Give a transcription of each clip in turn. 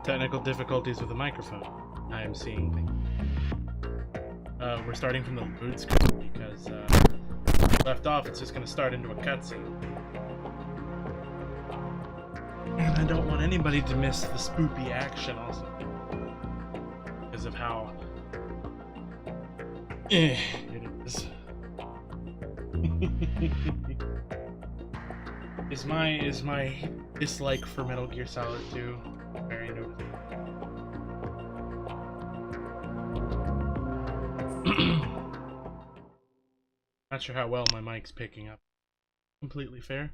Technical difficulties with the microphone. I am seeing things. We're starting from the boot screen because left off, it's just going to start into a cutscene. And I don't want anybody to miss the spoopy action also. Because of how it is. Is my dislike for Metal Gear Solid 2 very noticeable? Not sure how well my mic's picking up. Completely fair.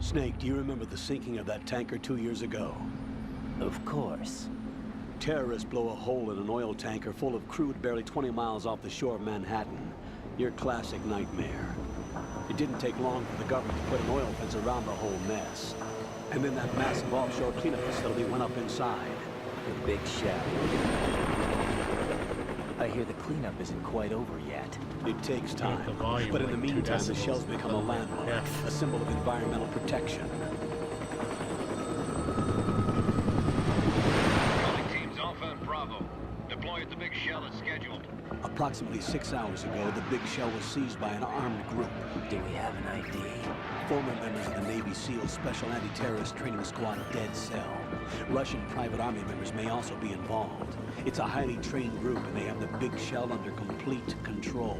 Snake, do you remember the sinking of that tanker 2 years ago? Of course. Terrorists blow a hole in an oil tanker full of crude barely 20 miles off the shore of Manhattan. Your classic nightmare. It didn't take long for the government to put an oil fence around the whole mess. And then that massive offshore cleanup facility went up inside. The big shell. I hear the cleanup isn't quite over yet. It takes time, but in the meantime, the shell's become a landmark, a symbol of environmental protection. Calling teams Alpha and Bravo. Deploy at the big shell as scheduled. Approximately 6 hours ago, the big shell was seized by an armed group. Do we have an ID? Former members of the Navy SEAL Special Anti-Terrorist Training Squad Dead Cell. Russian private army members may also be involved. It's a highly trained group, and they have the big shell under complete control.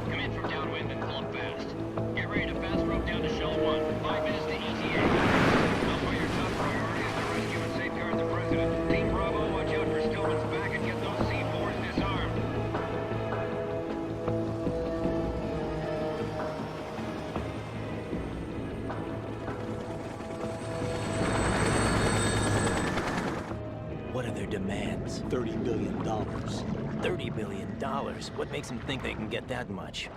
Come in from downwind and pull up fast. Get ready to fast rope down to Shell 1. 5 minutes to ETA. Alpha, your top priority is to rescue and safeguard the President. Team Bravo, watch out for Stillman's back and get those C4s disarmed. What are their demands? $30 billion. $30 billion? What makes them think they can get that much?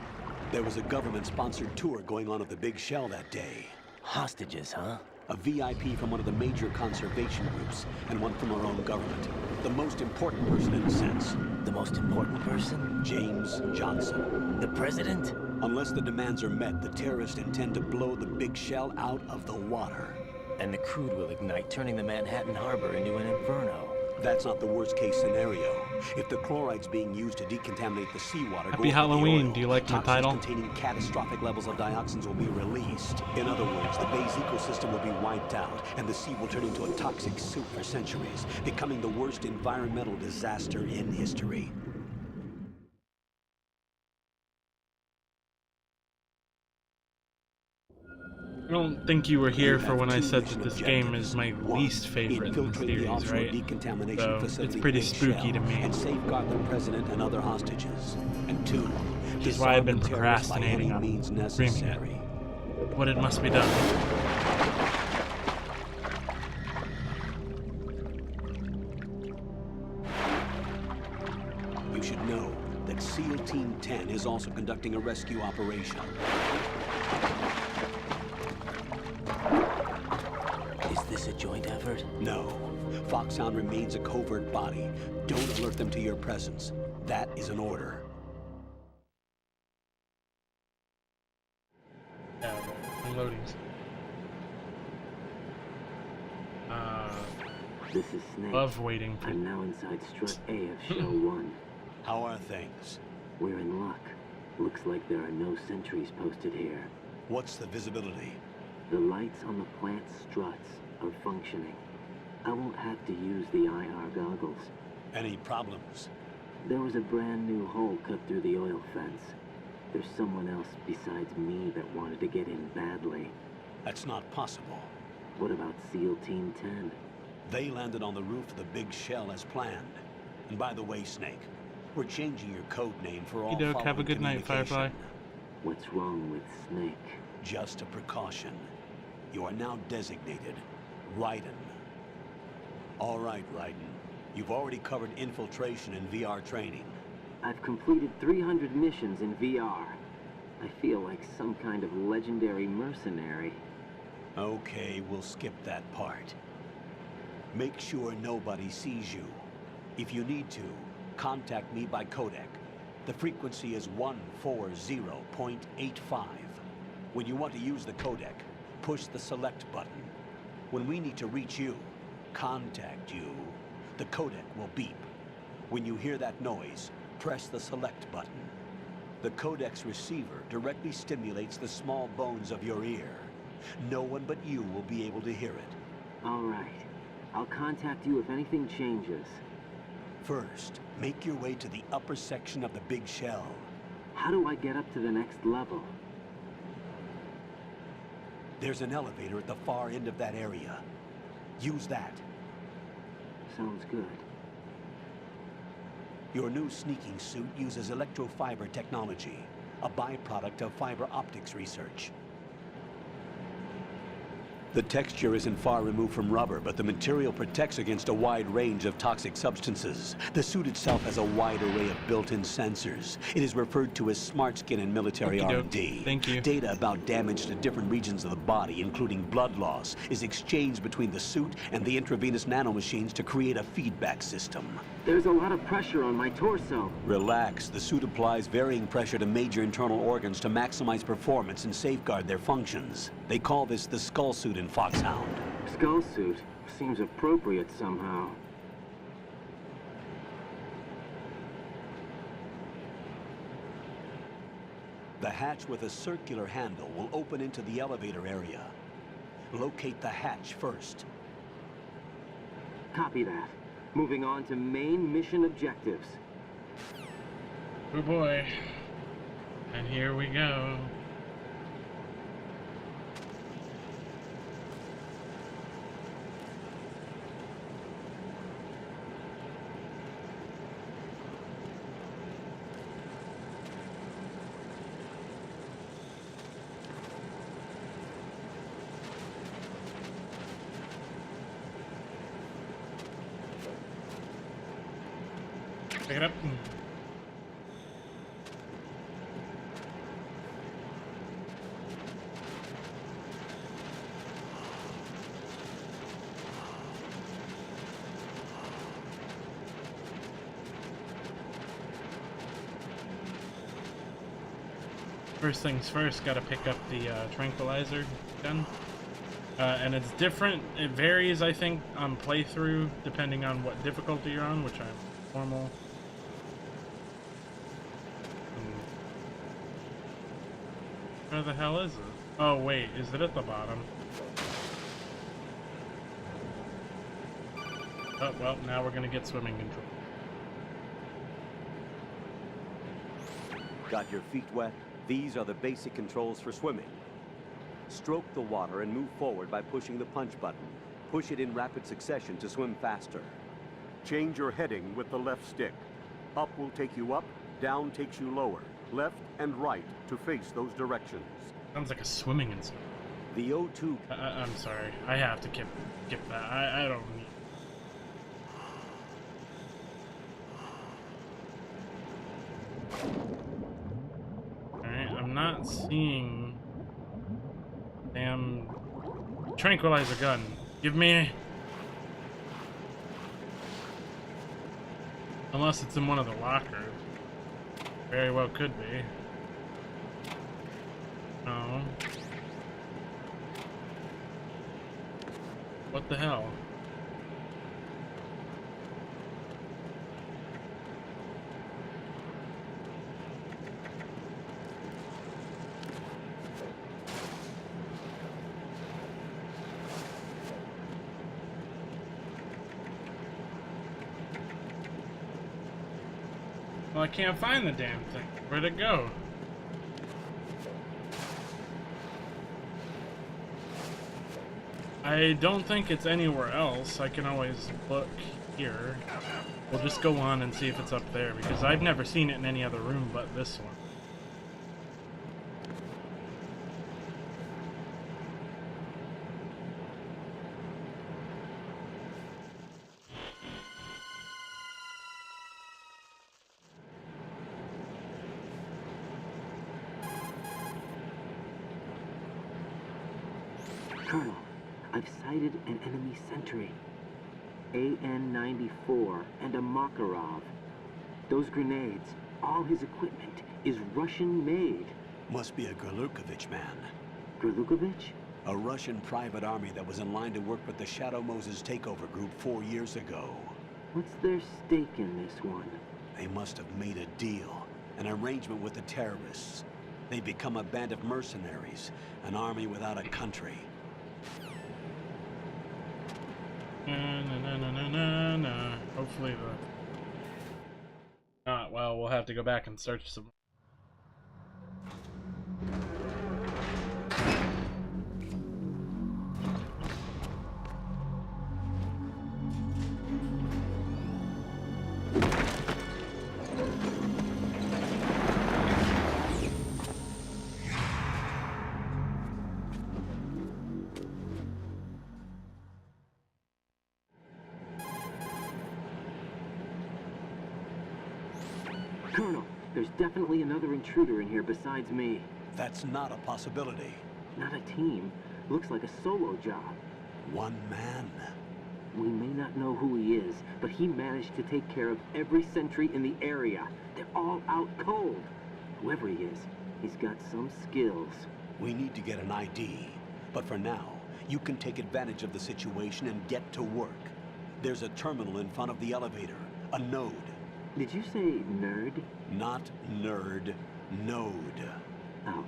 There was a government-sponsored tour going on of the big shell that day. Hostages, huh? A VIP from one of the major conservation groups, and one from our own government. The most important person in a sense. The most important person? James Johnson. The president? Unless the demands are met, the terrorists intend to blow the big shell out of the water. And the crude will ignite, turning the Manhattan Harbor into an inferno. That's not the worst-case scenario. If the chlorides being used to decontaminate the seawater Happy Halloween. Do you like my title? Containing catastrophic levels of dioxins will be released. In other words, the bay's ecosystem will be wiped out, and the sea will turn into a toxic soup for centuries, becoming the worst environmental disaster in history. I don't think you were here for when I said that this game is my least favorite in the series, right? So it's pretty spooky to me. And safeguard the president and other hostages. And 2, which is why I've been procrastinating on streaming it. But it must be done. You should know that SEAL Team 10 is also conducting a rescue operation. Is this a joint effort? No. Foxhound remains a covert body. Don't alert them to your presence. That is an order. Unloading. This is Snake. Love waiting for. I'm now inside strut A of Shell 1. How are things? We're in luck. Looks like there are no sentries posted here. What's the visibility? The lights on the plant struts are functioning. I won't have to use the IR goggles. Any problems? There was a brand new hole cut through the oil fence. There's someone else besides me that wanted to get in badly. That's not possible. What about SEAL Team 10? They landed on the roof of the big shell as planned. And by the way, Snake, we're changing your code name for all Doke, have a following good night, Firefly. communication. What's wrong with Snake? Just a precaution. You are now designated Raiden. All right, Raiden. You've already covered infiltration and VR training. I've completed 300 missions in VR. I feel like some kind of legendary mercenary. Okay, we'll skip that part. Make sure nobody sees you. If you need to, contact me by codec. The frequency is 140.85. When you want to use the codec, push the select button. When we need to reach you, contact you, the codec will beep. When you hear that noise, press the select button. The codec's receiver directly stimulates the small bones of your ear. No one but you will be able to hear it. All right. I'll contact you if anything changes. First, make your way to the upper section of the big shell. How do I get up to the next level? There's an elevator at the far end of that area. Use that. Sounds good. Your new sneaking suit uses electrofiber technology, a byproduct of fiber optics research. The texture isn't far removed from rubber, but the material protects against a wide range of toxic substances. The suit itself has a wide array of built-in sensors. It is referred to as smart skin in military R&D. Thank you. Data about damage to different regions of the body, including blood loss, is exchanged between the suit and the intravenous nanomachines to create a feedback system. There's a lot of pressure on my torso. Relax. The suit applies varying pressure to major internal organs to maximize performance and safeguard their functions. They call this the skull suit in Foxhound. Skull suit. Seems appropriate somehow. The hatch with a circular handle will open into the elevator area. Locate the hatch first. Copy that. Moving on to main mission objectives. Oh boy. And here we go. Pick it up. First things first, gotta pick up the tranquilizer gun. And it's different, it varies I think on playthrough depending on what difficulty you're on, which I'm normal. Where the hell is it? Oh wait, is it at the bottom? Oh well, now we're gonna get swimming control. Got your feet wet? These are the basic controls for swimming. Stroke the water and move forward by pushing the punch button. Push it in rapid succession to swim faster. Change your heading with the left stick. Up will take you up, down takes you lower. Left and right to face those directions. Sounds like a swimming instructor. The O2... I'm sorry, I have to skip that. I don't need... Alright, I'm not seeing... Damn... Tranquilizer gun. Give me... Unless it's in one of the lockers. Very well could be. No. What the hell? Well, I can't find the damn thing. Where'd it go? I don't think it's anywhere else. I can always look here. We'll just go on and see if it's up there, because I've never seen it in any other room but this one. Colonel, I've sighted an enemy sentry. AN-94 and a Makarov. Those grenades, all his equipment, is Russian-made. Must be a Gerlukovich man. Gerlukovich? A Russian private army that was in line to work with the Shadow Moses takeover group 4 years ago. What's their stake in this one? They must have made a deal, an arrangement with the terrorists. They become a band of mercenaries, an army without a country. No. Hopefully not. Well, we'll have to go back and search some. Colonel, there's definitely another intruder in here besides me. That's not a possibility. Not a team. Looks like a solo job. One man. We may not know who he is, but he managed to take care of every sentry in the area. They're all out cold. Whoever he is, he's got some skills. We need to get an ID. But for now, you can take advantage of the situation and get to work. There's a terminal in front of the elevator. A node. Did you say nerd? Not nerd. Node. Oh.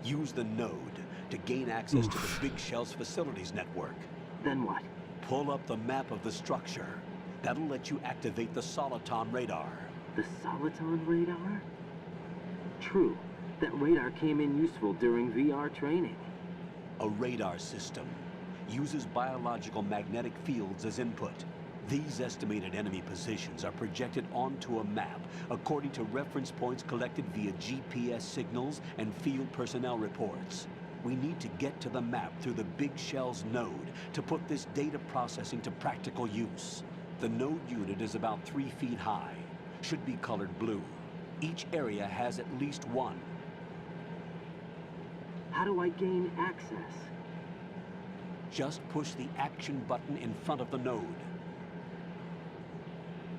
Use the node to gain access to the Big Shell's facilities network. Then what? Pull up the map of the structure. That'll let you activate the Soliton radar. The Soliton radar? True. That radar came in useful during VR training. A radar system uses biological magnetic fields as input. These estimated enemy positions are projected onto a map according to reference points collected via GPS signals and field personnel reports. We need to get to the map through the Big Shell's node to put this data processing to practical use. The node unit is about 3 feet high, should be colored blue. Each area has at least one. How do I gain access? Just push the action button in front of the node.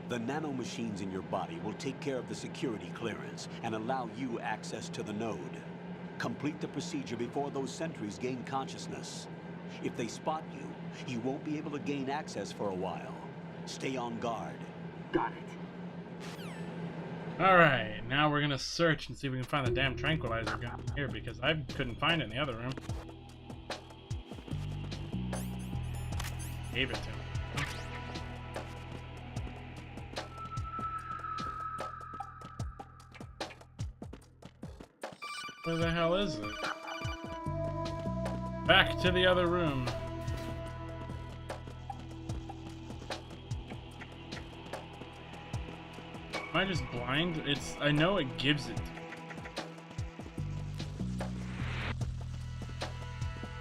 The nanomachines in your body will take care of the security clearance and allow you access to the node. Complete the procedure before those sentries gain consciousness. If they spot you, you won't be able to gain access for a while. Stay on guard. Got it. Alright, now we're gonna search and see if we can find the damn tranquilizer gun here, because I couldn't find it in the other room. Gave it to me. Where the hell is it? Back to the other room. Am I just blind? I know it gives it.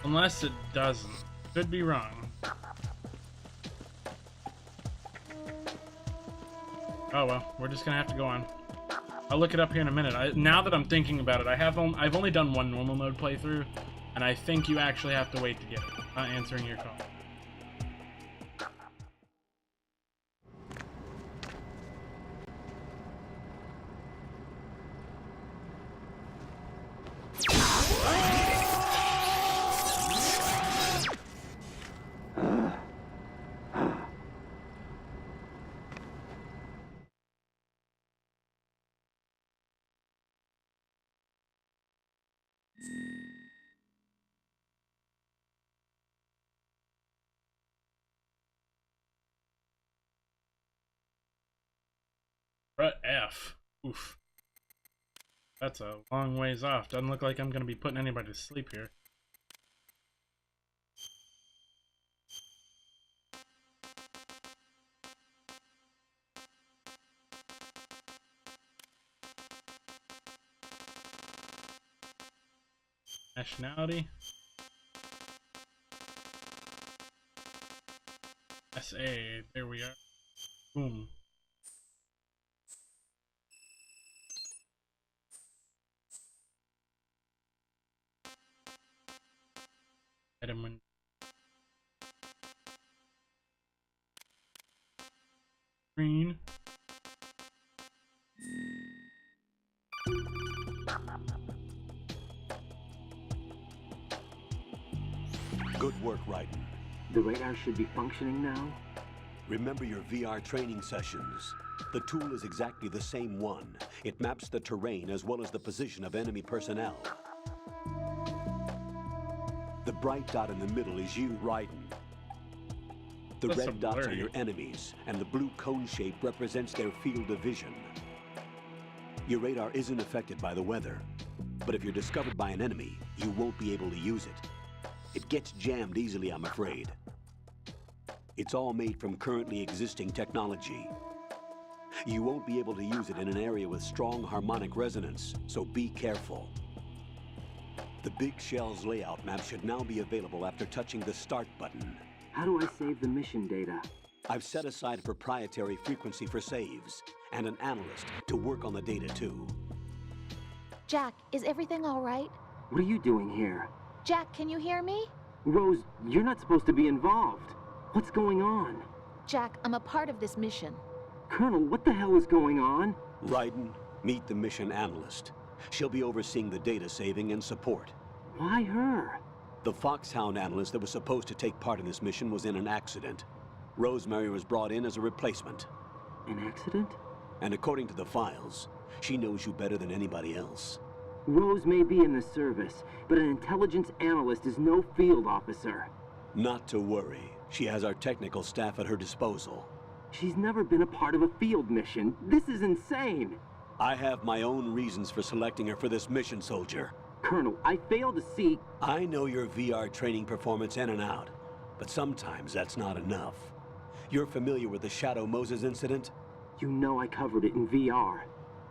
Unless it doesn't. Could be wrong. Oh well, we're just gonna have to go on. I'll look it up here in a minute. Now that I'm thinking about it, I've only done one normal mode playthrough, and I think you actually have to wait to get it. Not answering your call. Press F. Oof. That's a long ways off. Doesn't look like I'm gonna be putting anybody to sleep here. Nationality. SA, there we are. Boom. Item when green. Good work, Raiden. The radar should be functioning now? Remember your VR training sessions. The tool is exactly the same one. It maps the terrain as well as the position of enemy personnel. The bright dot in the middle is you, Raiden. The That's so red dots are blurry. your enemies, and the blue cone shape represents their field of vision. Your radar isn't affected by the weather, but if you're discovered by an enemy, you won't be able to use it. It gets jammed easily, I'm afraid. It's all made from currently existing technology. You won't be able to use it in an area with strong harmonic resonance, so be careful. The Big Shell's layout map should now be available after touching the Start button. How do I save the mission data? I've set aside a proprietary frequency for saves, and an analyst to work on the data too. Jack, is everything all right? What are you doing here? Jack, can you hear me? Rose, you're not supposed to be involved. What's going on? Jack, I'm a part of this mission. Colonel, what the hell is going on? Raiden, meet the mission analyst. She'll be overseeing the data saving and support. Why her? The Foxhound analyst that was supposed to take part in this mission was in an accident. Rosemary was brought in as a replacement. An accident? And according to the files, she knows you better than anybody else. Rose may be in the service, but an intelligence analyst is no field officer. Not to worry. She has our technical staff at her disposal. She's never been a part of a field mission. This is insane. I have my own reasons for selecting her for this mission, soldier. Colonel, I fail to see... I know your VR training performance in and out, but sometimes that's not enough. You're familiar with the Shadow Moses incident? You know I covered it in VR.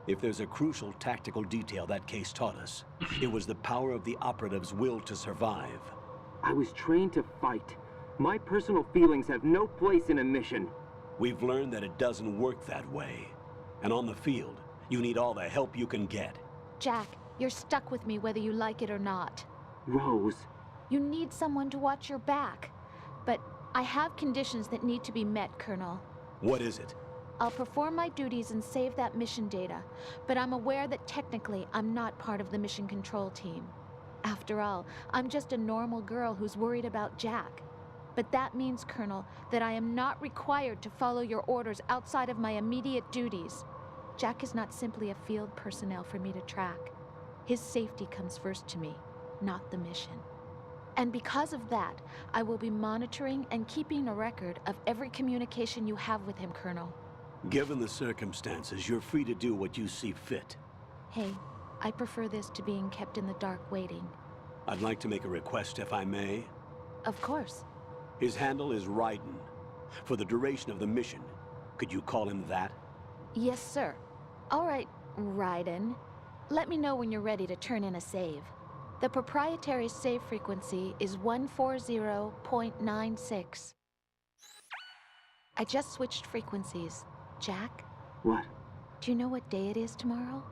If there's a crucial tactical detail that case taught us, it was the power of the operative's will to survive. I was trained to fight. My personal feelings have no place in a mission. We've learned that it doesn't work that way. And on the field, you need all the help you can get. Jack, you're stuck with me whether you like it or not. Rose, You need someone to watch your back. But I have conditions that need to be met, Colonel. What is it? I'll perform my duties and save that mission data, but I'm aware that technically I'm not part of the mission control team. After all, I'm just a normal girl who's worried about Jack. But that means, Colonel, that I am not required to follow your orders outside of my immediate duties. Jack is not simply a field personnel for me to track. His safety comes first to me, not the mission. And because of that, I will be monitoring and keeping a record of every communication you have with him, Colonel. Given the circumstances, you're free to do what you see fit. Hey, I prefer this to being kept in the dark waiting. I'd like to make a request, if I may. Of course. His handle is Raiden. For the duration of the mission, could you call him that? Yes, sir. All right, Raiden. Let me know when you're ready to turn in a save. The proprietary save frequency is 140.96. I just switched frequencies. Jack, what? do you know what day it is tomorrow?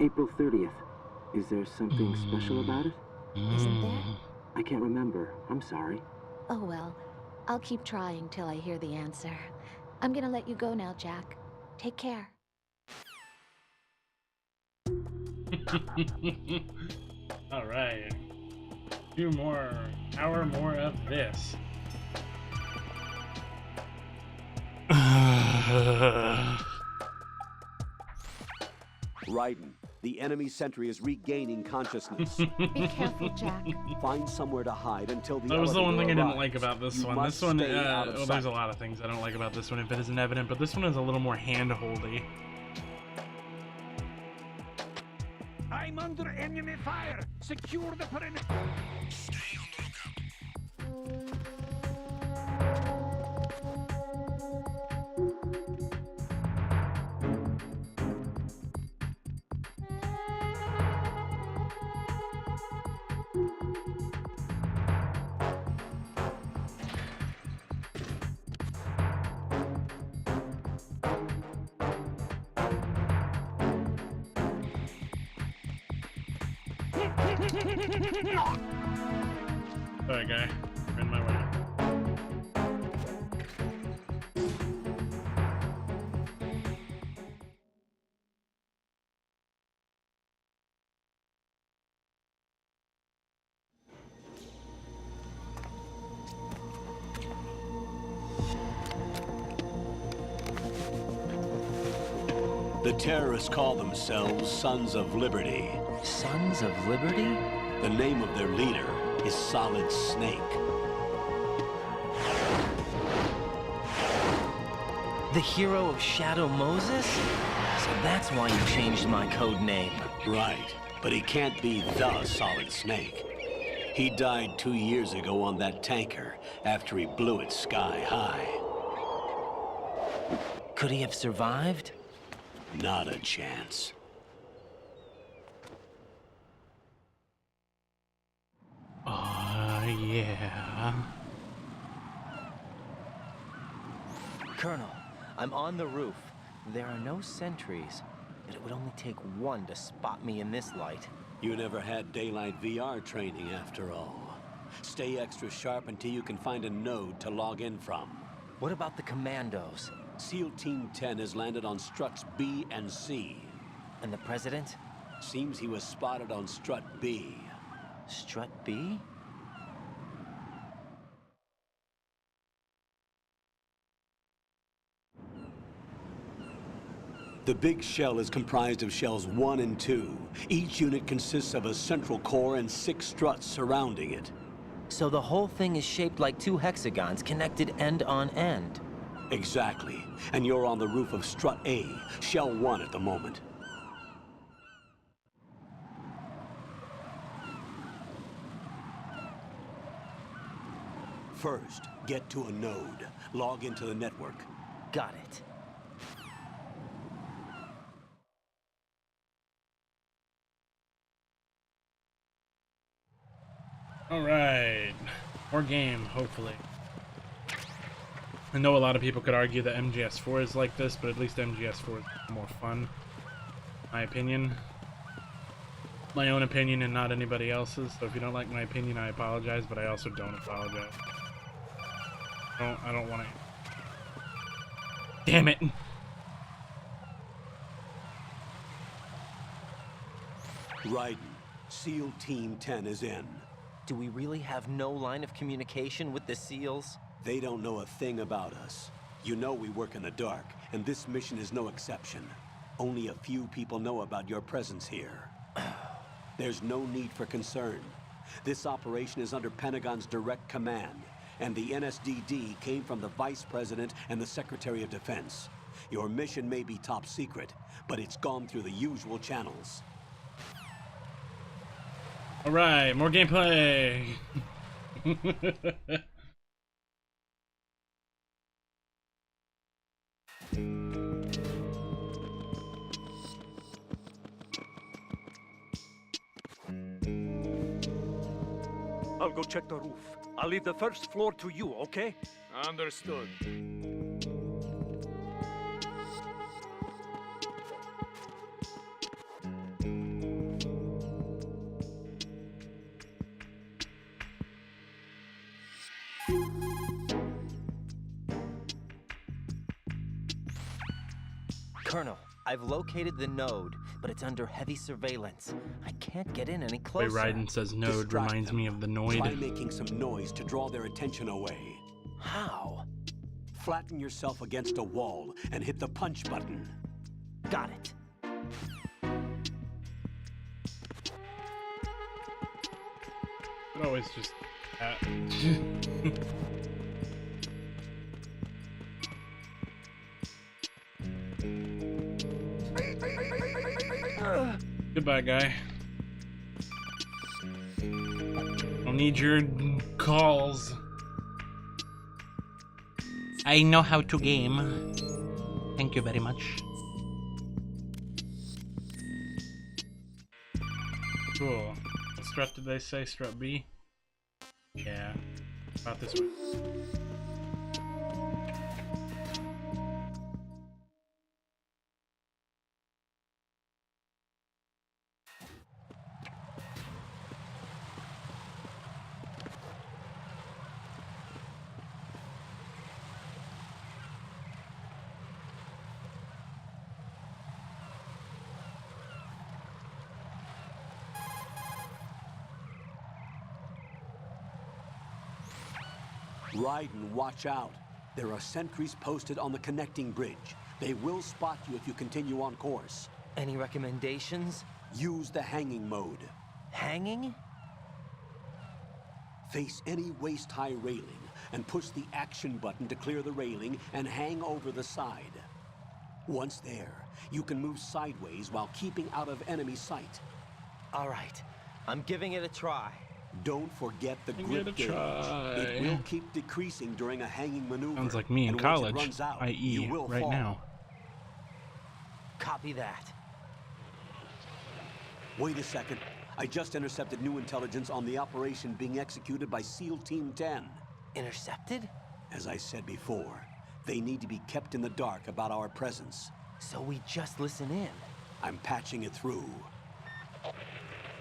April 30th. Is there something special about it? Isn't there? I can't remember. I'm sorry. Oh well, I'll keep trying till I hear the answer. I'm gonna let you go now, Jack. Take care. All right. Hour more of this. Raiden, the enemy sentry is regaining consciousness. Be careful, Jack. Find somewhere to hide until the That was the one thing I elevator didn't like arrives. about this You one. must This one, stay out of well, there's a sight. lot of things I don't like about this one if it isn't evident, but this one is a little more hand-holdy. I'm under enemy fire. Secure the perimeter. Stay on the lookout. Sorry, guy. You're in my way. The terrorists call themselves Sons of Liberty. Sons of Liberty? The name of their leader is Solid Snake. The hero of Shadow Moses? So that's why you changed my code name. Right, but he can't be the Solid Snake. He died 2 years ago on that tanker after he blew it sky high. Could he have survived? Not a chance. Yeah. Colonel, I'm on the roof. There are no sentries, but it would only take one to spot me in this light. You never had daylight VR training after all. Stay extra sharp until you can find a node to log in from. What about the commandos? SEAL Team 10 has landed on struts B and C. And the president? Seems he was spotted on strut B. Strut B? The big shell is comprised of shells 1 and 2. Each unit consists of a central core and 6 struts surrounding it. So the whole thing is shaped like 2 hexagons connected end on end. Exactly. And you're on the roof of strut A, shell 1 at the moment. First, get to a node. Log into the network. Got it. Alright. More game, hopefully. I know a lot of people could argue that MGS4 is like this, but at least MGS4 is more fun. My opinion. My own opinion and not anybody else's. So if you don't like my opinion, I apologize, but I also don't apologize. I don't want to... Damn it! Raiden, SEAL Team 10 is in. Do we really have no line of communication with the SEALs? They don't know a thing about us. You know we work in the dark, and this mission is no exception. Only a few people know about your presence here. There's no need for concern. This operation is under Pentagon's direct command, and the NSDD came from the Vice President and the Secretary of Defense. Your mission may be top secret, but it's gone through the usual channels. Alright, more gameplay! I'll go check the roof. I'll leave the first floor to you, okay? Understood. Colonel, I've located the node, but it's under heavy surveillance. I can't get in any closer. The way Raiden says node Distract reminds them. me of the Try Noid. making some noise to draw their attention away. How? Flatten yourself against a wall and hit the punch button. Got it. Could always just... Goodbye, guy. don't need your calls. I know how to game. Thank you very much. Cool. What strut did they say? Strut B? Yeah. About this way. Raiden, watch out. There are sentries posted on the connecting bridge. They will spot you if you continue on course. Any recommendations? Use the hanging mode. Hanging? Face any waist-high railing and push the action button to clear the railing and hang over the side. Once there, you can move sideways while keeping out of enemy sight. All right, I'm giving it a try. Don't forget the Give grip it a gauge. try. It will keep decreasing during a hanging maneuver. Sounds like me in and once it college, runs out, i.e. you will right fall. now. Copy that. Wait a second. I just intercepted new intelligence on the operation being executed by SEAL Team 10. Intercepted? As I said before, they need to be kept in the dark about our presence. So we just listen in. I'm patching it through.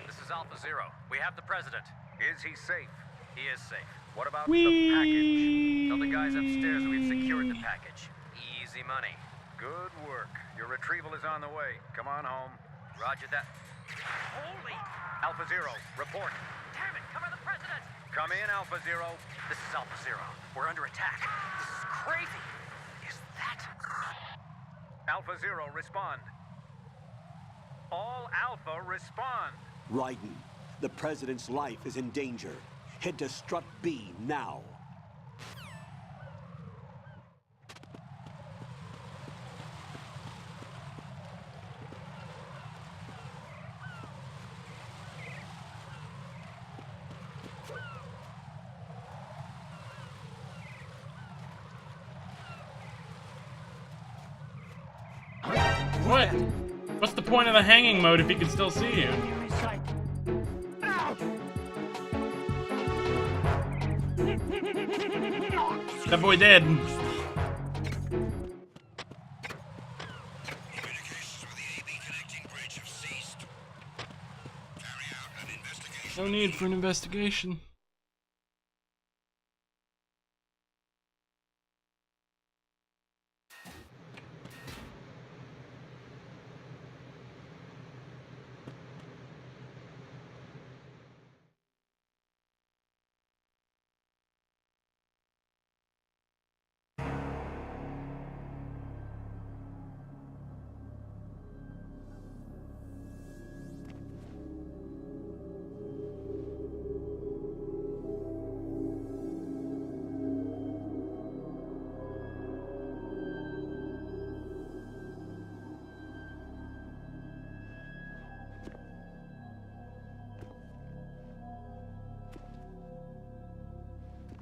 This is Alpha Zero. We have the president. Is he safe? He is safe. What about Whee! the package? Tell the guys upstairs that we've secured the package. Easy money. Good work. Your retrieval is on the way. Come on home. Roger that. Holy! Alpha Zero, report. Damn it, cover the president! Come in, Alpha Zero. This is Alpha Zero. We're under attack. This is crazy. Is that... Alpha Zero, respond. All Alpha, respond. Raiden, the President's life is in danger. Head to Strut B now. What? What's the point of the hanging mode if he can still see you? That boy dead. Communications with the AB connecting bridge have ceased. Carry out an investigation. No need for an investigation.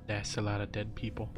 That's a lot of dead people.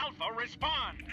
Alpha, respond!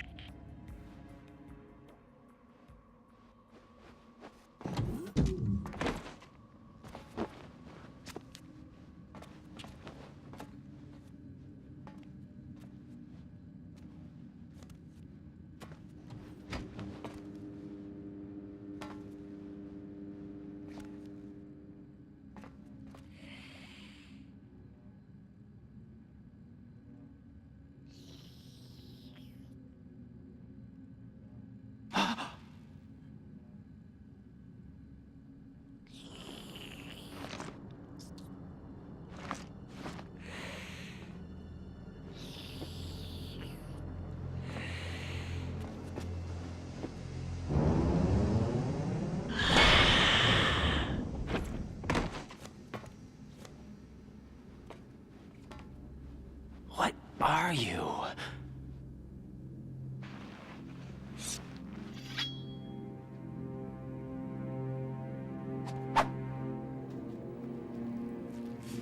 What are you?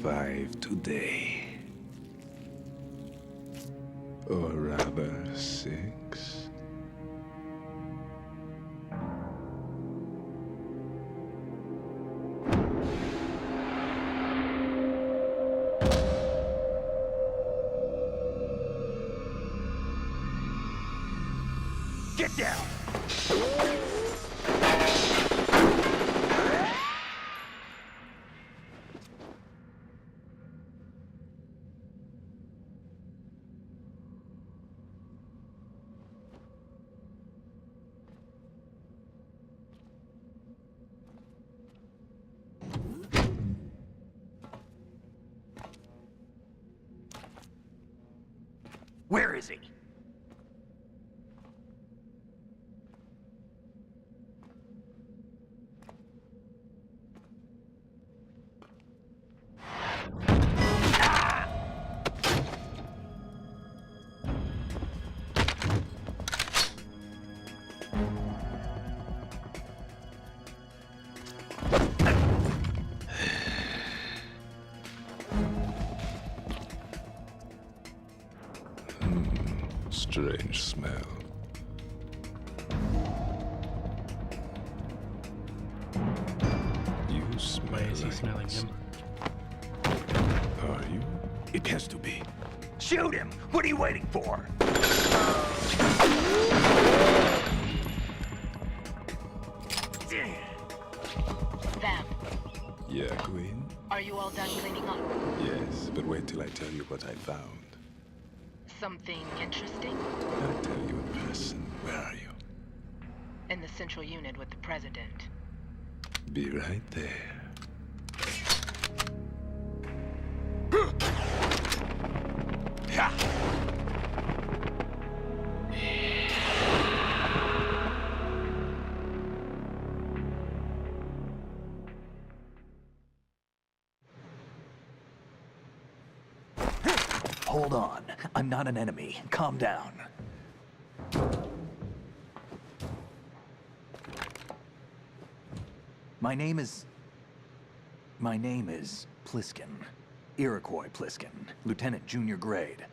Five today. Or rather, 6. Get down! Where is he? Strange smell. You smell Why is he like smelling him? Are you? It has to be. Shoot him! What are you waiting for? Vam, Yeah, Queen? are you all done cleaning up? Yes, but wait till I tell you what I found. Something interesting? I'll tell you in person. Where are you? In the central unit with the president. Be right there. Hold on. I'm not an enemy. Calm down. My name is Pliskin. Iroquois Pliskin. Lieutenant Junior Grade.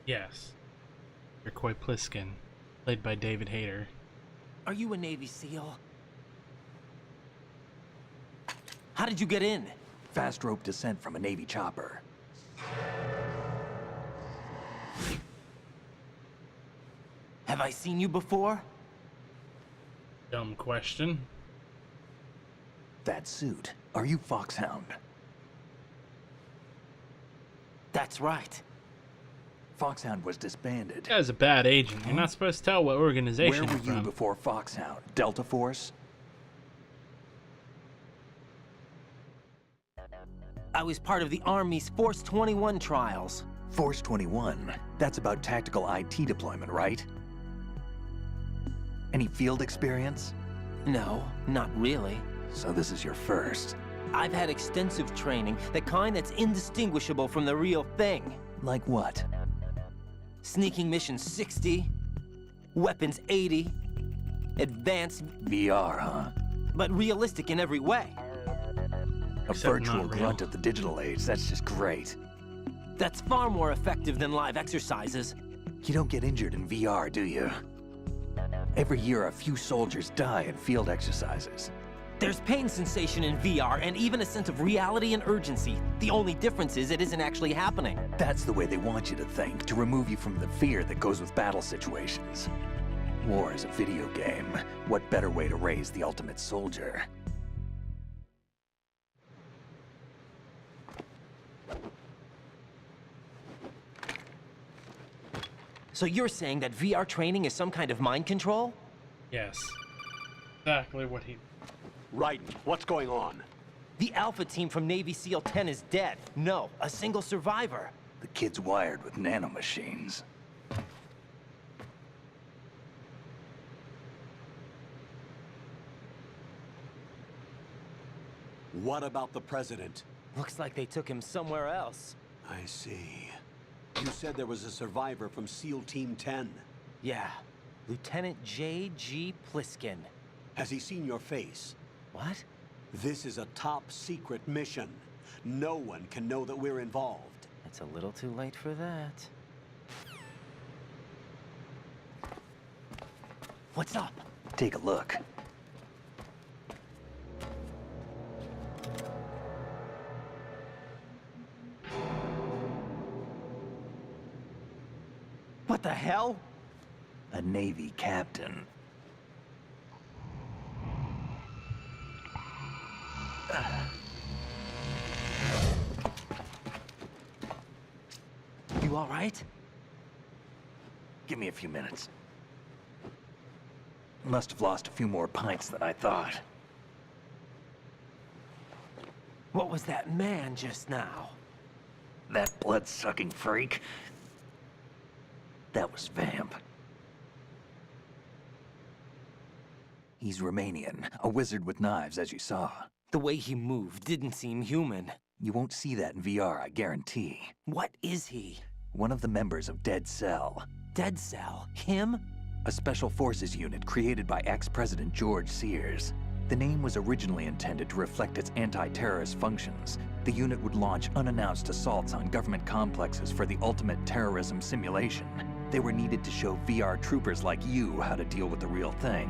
Yes. Iroquois Pliskin, played by David Hayter. Are you a Navy SEAL? How did you get in? Fast rope descent from a Navy chopper. Have I seen you before? Dumb question. That suit. Are you Foxhound? That's right. Foxhound was disbanded. That guy's a bad agent. You're not supposed to tell what organization Where were he's you from. before Foxhound? Delta Force? I was part of the Army's Force 21 trials. Force 21? That's about tactical IT deployment, right? Any field experience? No, not really. So this is your first. I've had extensive training, the kind that's indistinguishable from the real thing. Like what? Sneaking mission 60, weapons 80, advanced, VR, huh? but realistic in every way. A Except virtual not real. grunt of the digital age, that's just great. That's far more effective than live exercises. You don't get injured in VR, do you? Every year, a few soldiers die in field exercises. There's pain sensation in VR and even a sense of reality and urgency. The only difference is it isn't actually happening. That's the way they want you to think, to remove you from the fear that goes with battle situations. War is a video game. What better way to raise the ultimate soldier? So you're saying that VR training is some kind of mind control? Yes. Exactly what he... Raiden, what's going on? The Alpha team from Navy SEAL 10 is dead. No, a single survivor. The kid's wired with nanomachines. What about the president? Looks like they took him somewhere else. I see. You said there was a survivor from SEAL Team 10. Yeah, Lieutenant J.G. Pliskin. Has he seen your face? What? This is a top secret mission. No one can know that we're involved. It's a little too late for that. What's up? Take a look. What the hell? A Navy captain. You all right? Give me a few minutes. Must have lost a few more pints than I thought. What was that man just now? That blood-sucking freak? That was Vamp. He's Romanian, a wizard with knives, as you saw. The way he moved didn't seem human. You won't see that in VR, I guarantee. What is he? One of the members of Dead Cell. Dead Cell? Him? A special forces unit created by ex-President George Sears. The name was originally intended to reflect its anti-terrorist functions. The unit would launch unannounced assaults on government complexes for the ultimate terrorism simulation. They were needed to show VR troopers like you how to deal with the real thing.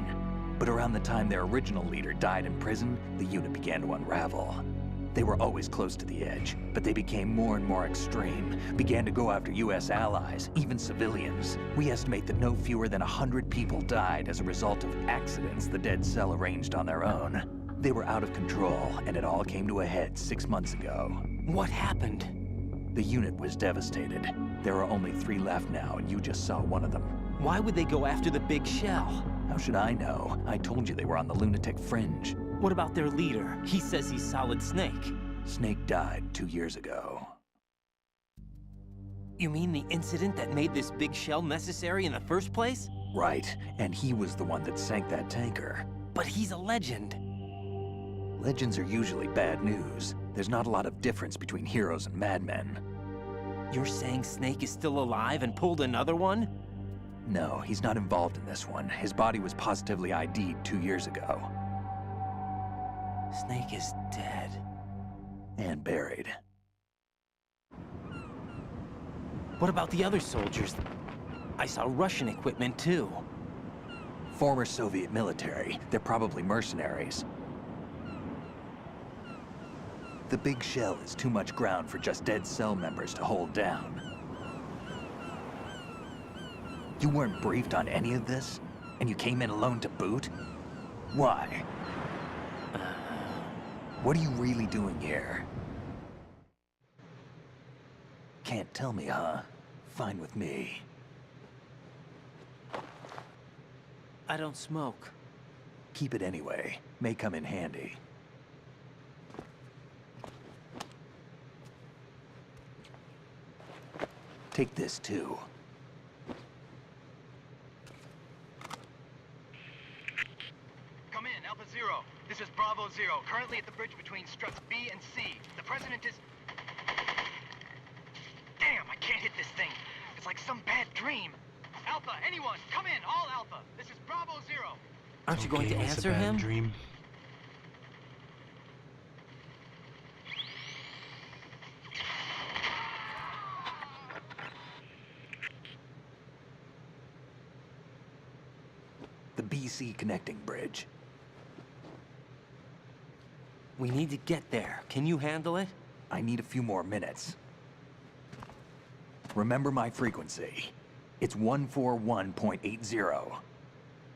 But around the time their original leader died in prison, the unit began to unravel. They were always close to the edge, but they became more and more extreme, began to go after US allies, even civilians. We estimate that no fewer than 100 people died as a result of accidents the Dead Cell arranged on their own. They were out of control, and it all came to a head 6 months ago. What happened? The unit was devastated. There are only 3 left now, and you just saw one of them. Why would they go after the big shell? How should I know? I told you they were on the lunatic fringe. What about their leader? He says he's Solid Snake. Snake died 2 years ago. You mean the incident that made this big shell necessary in the first place? Right, and he was the one that sank that tanker. But he's a legend. Legends are usually bad news. There's not a lot of difference between heroes and madmen. You're saying Snake is still alive and pulled another one? No, he's not involved in this one. His body was positively ID'd 2 years ago. Snake is dead. And buried. What about the other soldiers? I saw Russian equipment too. Former Soviet military. They're probably mercenaries. The big shell is too much ground for just Dead Cell members to hold down. You weren't briefed on any of this? And you came in alone to boot? Why? What are you really doing here? Can't tell me, huh? Fine with me. I don't smoke. Keep it anyway. May come in handy. Take this, too. Come in, Alpha Zero. This is Bravo Zero, currently at the bridge between struts B and C. The President is... Damn, I can't hit this thing. It's like some bad dream. Alpha, anyone, come in, all Alpha. This is Bravo Zero. Aren't you going to it's a answer bad him? Dream. sea connecting bridge. We need to get there. Can you handle it? I need a few more minutes. Remember my frequency. It's 141.80.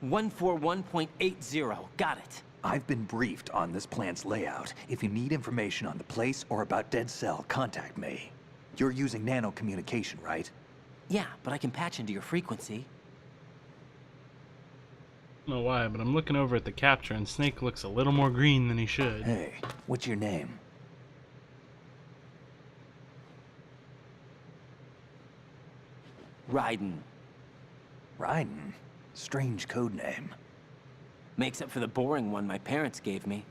141.80. Got it. I've been briefed on this plant's layout. If you need information on the place or about Dead Cell, contact me. You're using nano communication, right? Yeah, but I can patch into your frequency. I don't know why, but I'm looking over at the capture and Snake looks a little more green than he should. Hey, what's your name? Raiden. Raiden? Strange code name. Makes up for the boring one my parents gave me.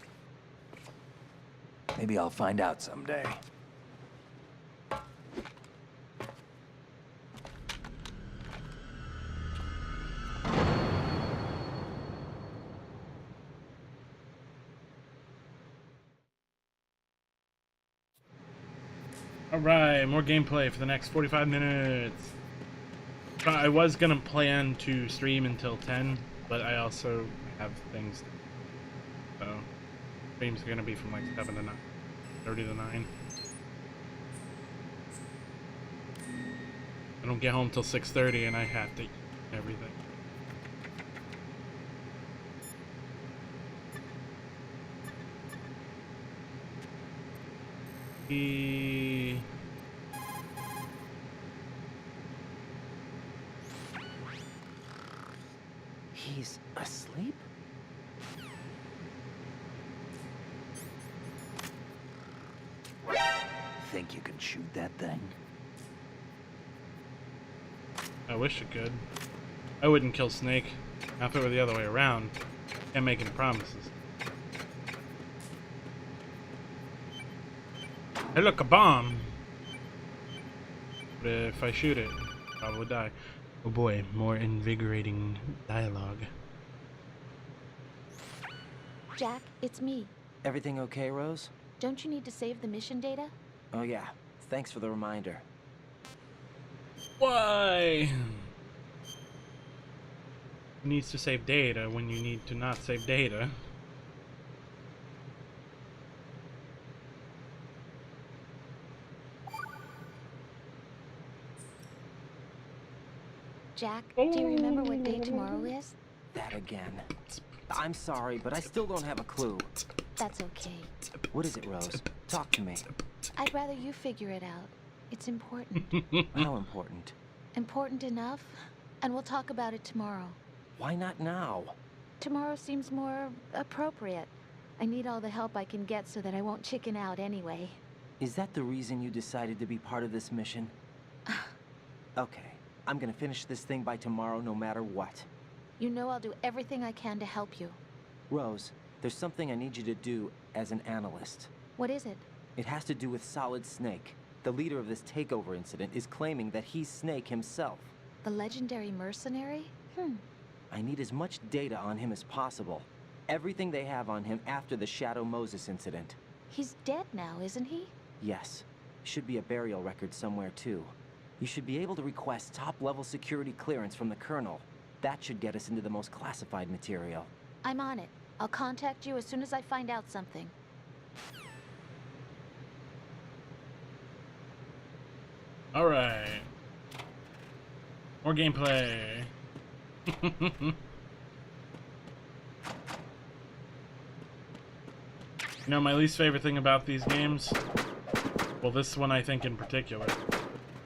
Maybe I'll find out someday. Alright, more gameplay for the next 45 minutes. I was gonna plan to stream until 10, but I also have things to do. So, streams are gonna be from like 7 to 9. 30 to 9. I don't get home till 6:30 and I have to eat everything. He's asleep? Think you can shoot that thing? I wish it could. I wouldn't kill Snake. Now if it were the other way around, can't make any promises. Hey look, a bomb! But if I shoot it, I'll probably die. Oh boy, more invigorating dialogue. Jack, it's me. Everything okay, Rose? Don't you need to save the mission data? Oh yeah, thanks for the reminder. Why? Who needs to save data when you need to not save data? Jack, do you remember what day tomorrow is? That again. I'm sorry, but I still don't have a clue. That's okay. What is it, Rose? Talk to me. I'd rather you figure it out. It's important. How important? Important enough, and we'll talk about it tomorrow. Why not now? Tomorrow seems more appropriate. I need all the help I can get so that I won't chicken out anyway. Is that the reason you decided to be part of this mission? Okay, I'm gonna finish this thing by tomorrow no matter what. You know I'll do everything I can to help you. Rose, there's something I need you to do as an analyst. What is it? It has to do with Solid Snake. The leader of this takeover incident is claiming that he's Snake himself. The legendary mercenary? I need as much data on him as possible. Everything they have on him after the Shadow Moses incident. He's dead now, isn't he? Yes. Should be a burial record somewhere too. You should be able to request top-level security clearance from the Colonel. That should get us into the most classified material. I'm on it. I'll contact you as soon as I find out something. Alright. More gameplay. You know, my least favorite thing about these games, well, this one I think in particular,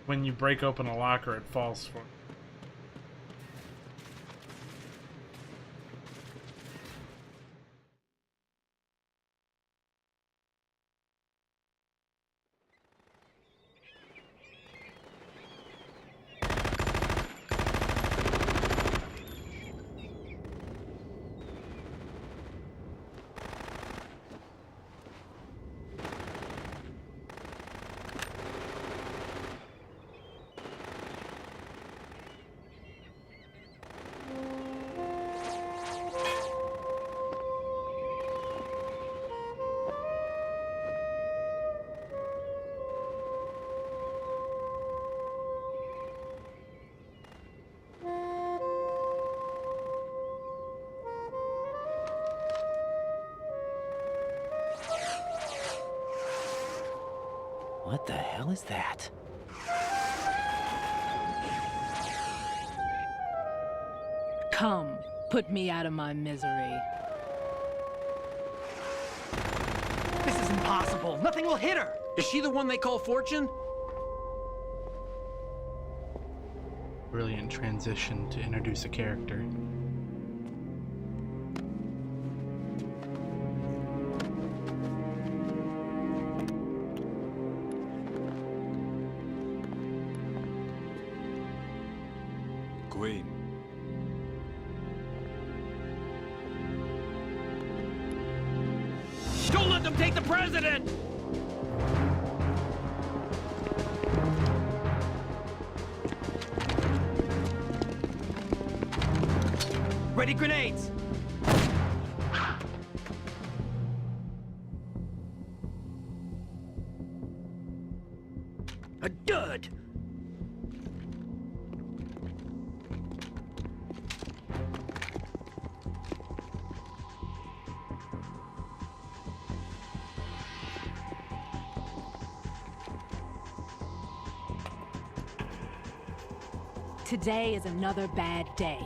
when you break open a locker, it falls for. What the hell is that? Come, put me out of my misery. This is impossible. Nothing will hit her. Is she the one they call Fortune? Brilliant transition to introduce a character. Queen. Don't let them take the president! Ready grenades! A dud! Today is another bad day.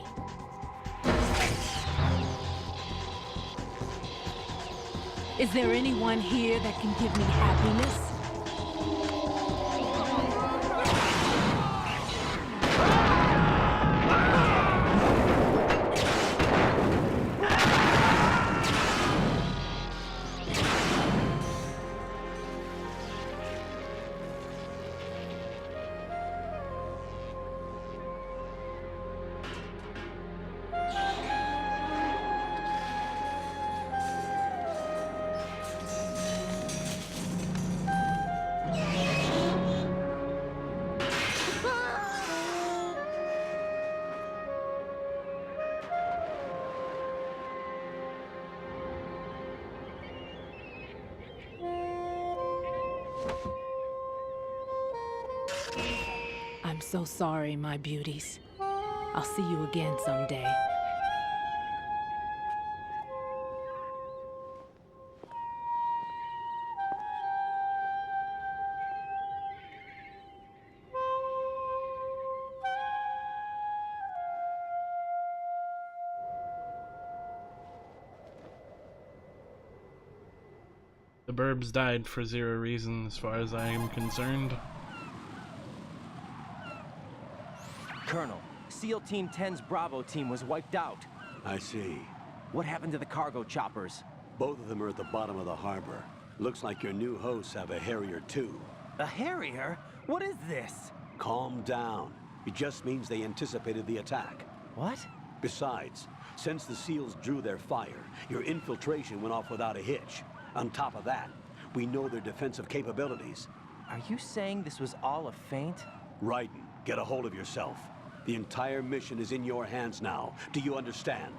Is there anyone here that can give me happiness? I'm so sorry, my beauties. I'll see you again someday. The Burbs died for zero reason as far as I am concerned. Colonel, SEAL Team 10's Bravo team was wiped out. I see. What happened to the cargo choppers? Both of them are at the bottom of the harbor. Looks like your new hosts have a Harrier too. A Harrier? What is this? Calm down. It just means they anticipated the attack. What? Besides, since the SEALs drew their fire, your infiltration went off without a hitch. On top of that, we know their defensive capabilities. Are you saying this was all a feint? Raiden, get a hold of yourself. The entire mission is in your hands now. Do you understand?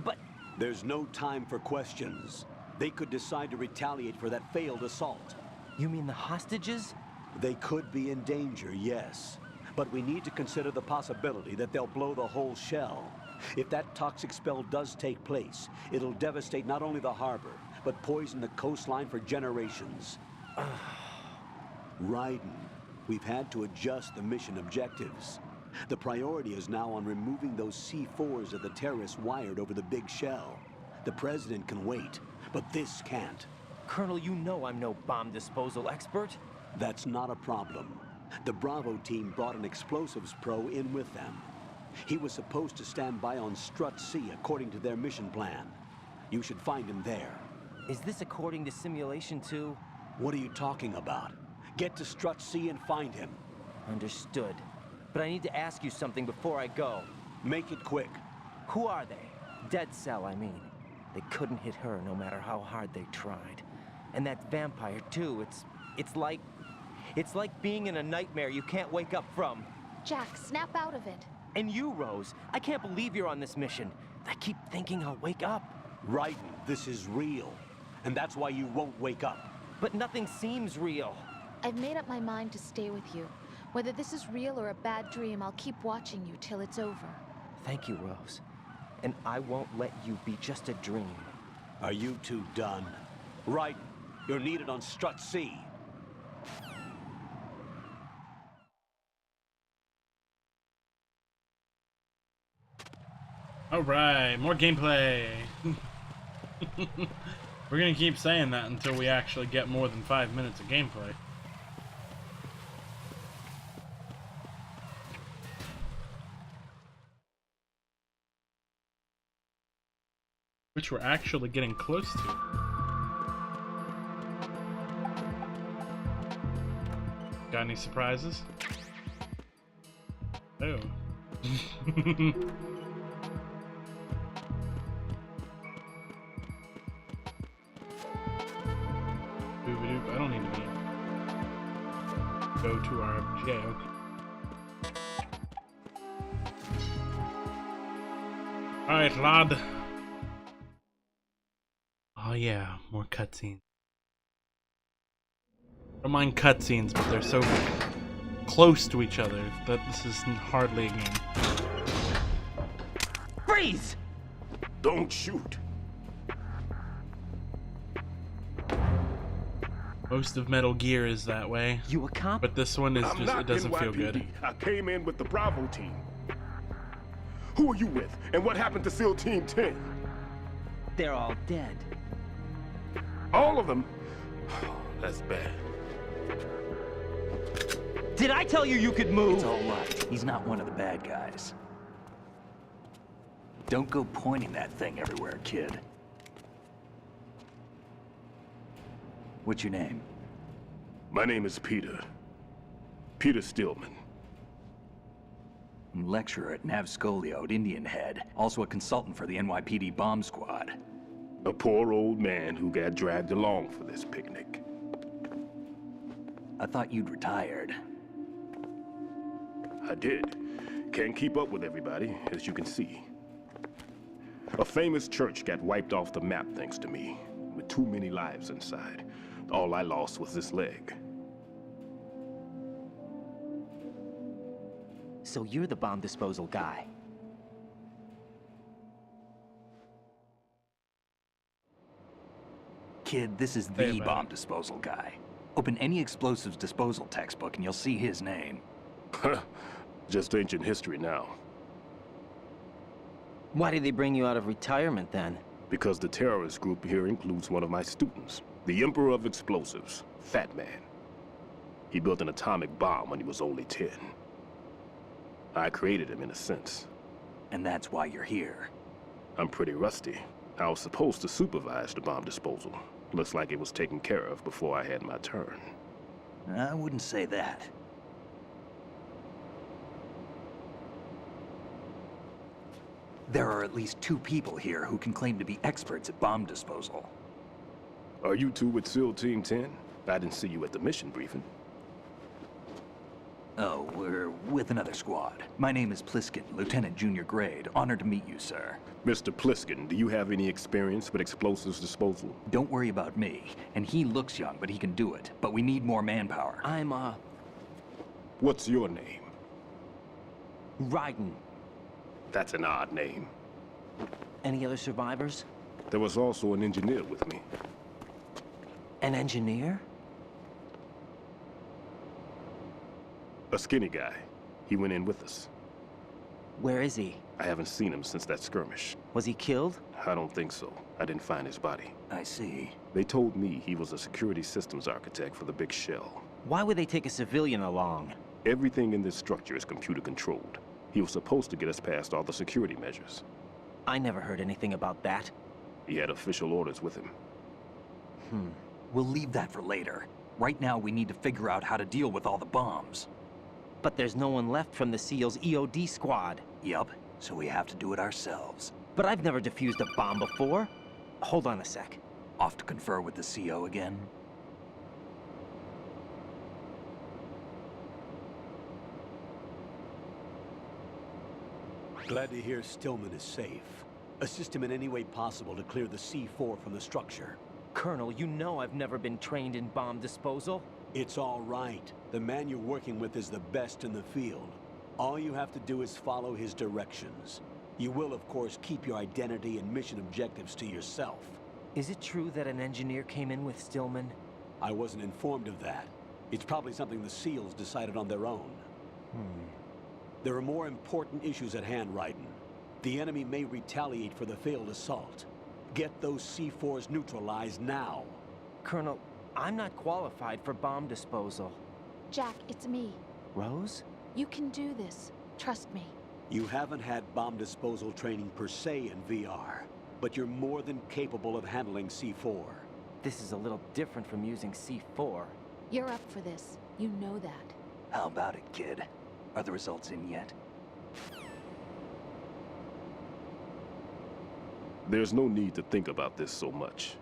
But... There's no time for questions. They could decide to retaliate for that failed assault. You mean the hostages? They could be in danger, yes. But we need to consider the possibility that they'll blow the whole shell. If that toxic spell does take place, it'll devastate not only the harbor, but poison the coastline for generations. Raiden, we've had to adjust the mission objectives. The priority is now on removing those C4s that the terrorists wired over the big shell. The president can wait, but this can't. Colonel, you know I'm no bomb disposal expert. That's not a problem. The Bravo team brought an explosives pro in with them. He was supposed to stand by on Strut C according to their mission plan. You should find him there. Is this according to simulation too? What are you talking about? Get to Strut C and find him. Understood. But I need to ask you something before I go. Make it quick. Who are they? Dead Cell, I mean. They couldn't hit her no matter how hard they tried. And that vampire too, it's like being in a nightmare you can't wake up from. Jack, snap out of it. And you, Rose, I can't believe you're on this mission. I keep thinking I'll wake up. Raiden, this is real. And that's why you won't wake up. But nothing seems real. I've made up my mind to stay with you. Whether this is real or a bad dream, I'll keep watching you till it's over. Thank you, Rose. And I won't let you be just a dream. Are you two done? Raiden, you're needed on Strut C. Alright, more gameplay. We're gonna keep saying that until we actually get more than 5 minutes of gameplay. Which we're actually getting close to. Got any surprises? Oh. I don't need to go to our MGS. Okay. Alright, lad. Oh yeah, more cutscenes. I don't mind cutscenes, but they're so close to each other that this is hardly a game. Freeze! Don't shoot. Most of Metal Gear is that way. You a cop? But this one is I'm just, not it doesn't feel NYPD. good. I came in with the Bravo team. Who are you with? And what happened to SEAL Team 10? They're all dead. All of them? That's bad. Did I tell you you could move? It's all right. He's not one of the bad guys. Don't go pointing that thing everywhere, kid. What's your name? My name is Peter. Peter Stillman. I'm lecturer at Navscolio at Indian Head. Also a consultant for the NYPD bomb squad. A poor old man who got dragged along for this picnic. I thought you'd retired. I did. Can't keep up with everybody, as you can see. A famous church got wiped off the map thanks to me, with too many lives inside. All I lost was this leg. So you're the bomb disposal guy. Kid, this is the bomb disposal guy. Open any explosives disposal textbook and you'll see his name. Just ancient history now. Why did they bring you out of retirement then? Because the terrorist group here includes one of my students, the Emperor of Explosives, Fat Man. He built an atomic bomb when he was only 10. I created him in a sense. And that's why you're here. I'm pretty rusty. I was supposed to supervise the bomb disposal. Looks like it was taken care of before I had my turn. I wouldn't say that. There are at least 2 people here who can claim to be experts at bomb disposal. Are you two with SEAL Team 10? I didn't see you at the mission briefing. Oh, we're with another squad. My name is Pliskin, Lieutenant Junior Grade. Honored to meet you, sir. Mr. Pliskin, do you have any experience with explosives disposal? Don't worry about me. And he looks young, but he can do it. But we need more manpower. I'm, What's your name? Raiden. That's an odd name. Any other survivors? There was also an engineer with me. An engineer? A skinny guy. He went in with us. Where is he? I haven't seen him since that skirmish. Was he killed? I don't think so. I didn't find his body. I see. They told me he was a security systems architect for the big shell. Why would they take a civilian along? Everything in this structure is computer controlled. He was supposed to get us past all the security measures. I never heard anything about that. He had official orders with him. We'll leave that for later. Right now, we need to figure out how to deal with all the bombs. But there's no one left from the SEAL's EOD squad. Yup, so we have to do it ourselves. But I've never defused a bomb before. Hold on a sec. Off to confer with the CO again? Glad to hear Stillman is safe. Assist him in any way possible to clear the C4 from the structure. Colonel, you know I've never been trained in bomb disposal. It's all right. The man you're working with is the best in the field. All you have to do is follow his directions. You will, of course, keep your identity and mission objectives to yourself. Is it true that an engineer came in with Stillman? I wasn't informed of that. It's probably something the SEALs decided on their own. There are more important issues at hand, Raiden. The enemy may retaliate for the failed assault. Get those C4s neutralized now. Colonel, I'm not qualified for bomb disposal. Jack, it's me. Rose? You can do this. Trust me. You haven't had bomb disposal training per se in VR, but you're more than capable of handling C4. This is a little different from using C4. You're up for this. You know that. How about it, kid? Are the results in yet? There's no need to think about this so much.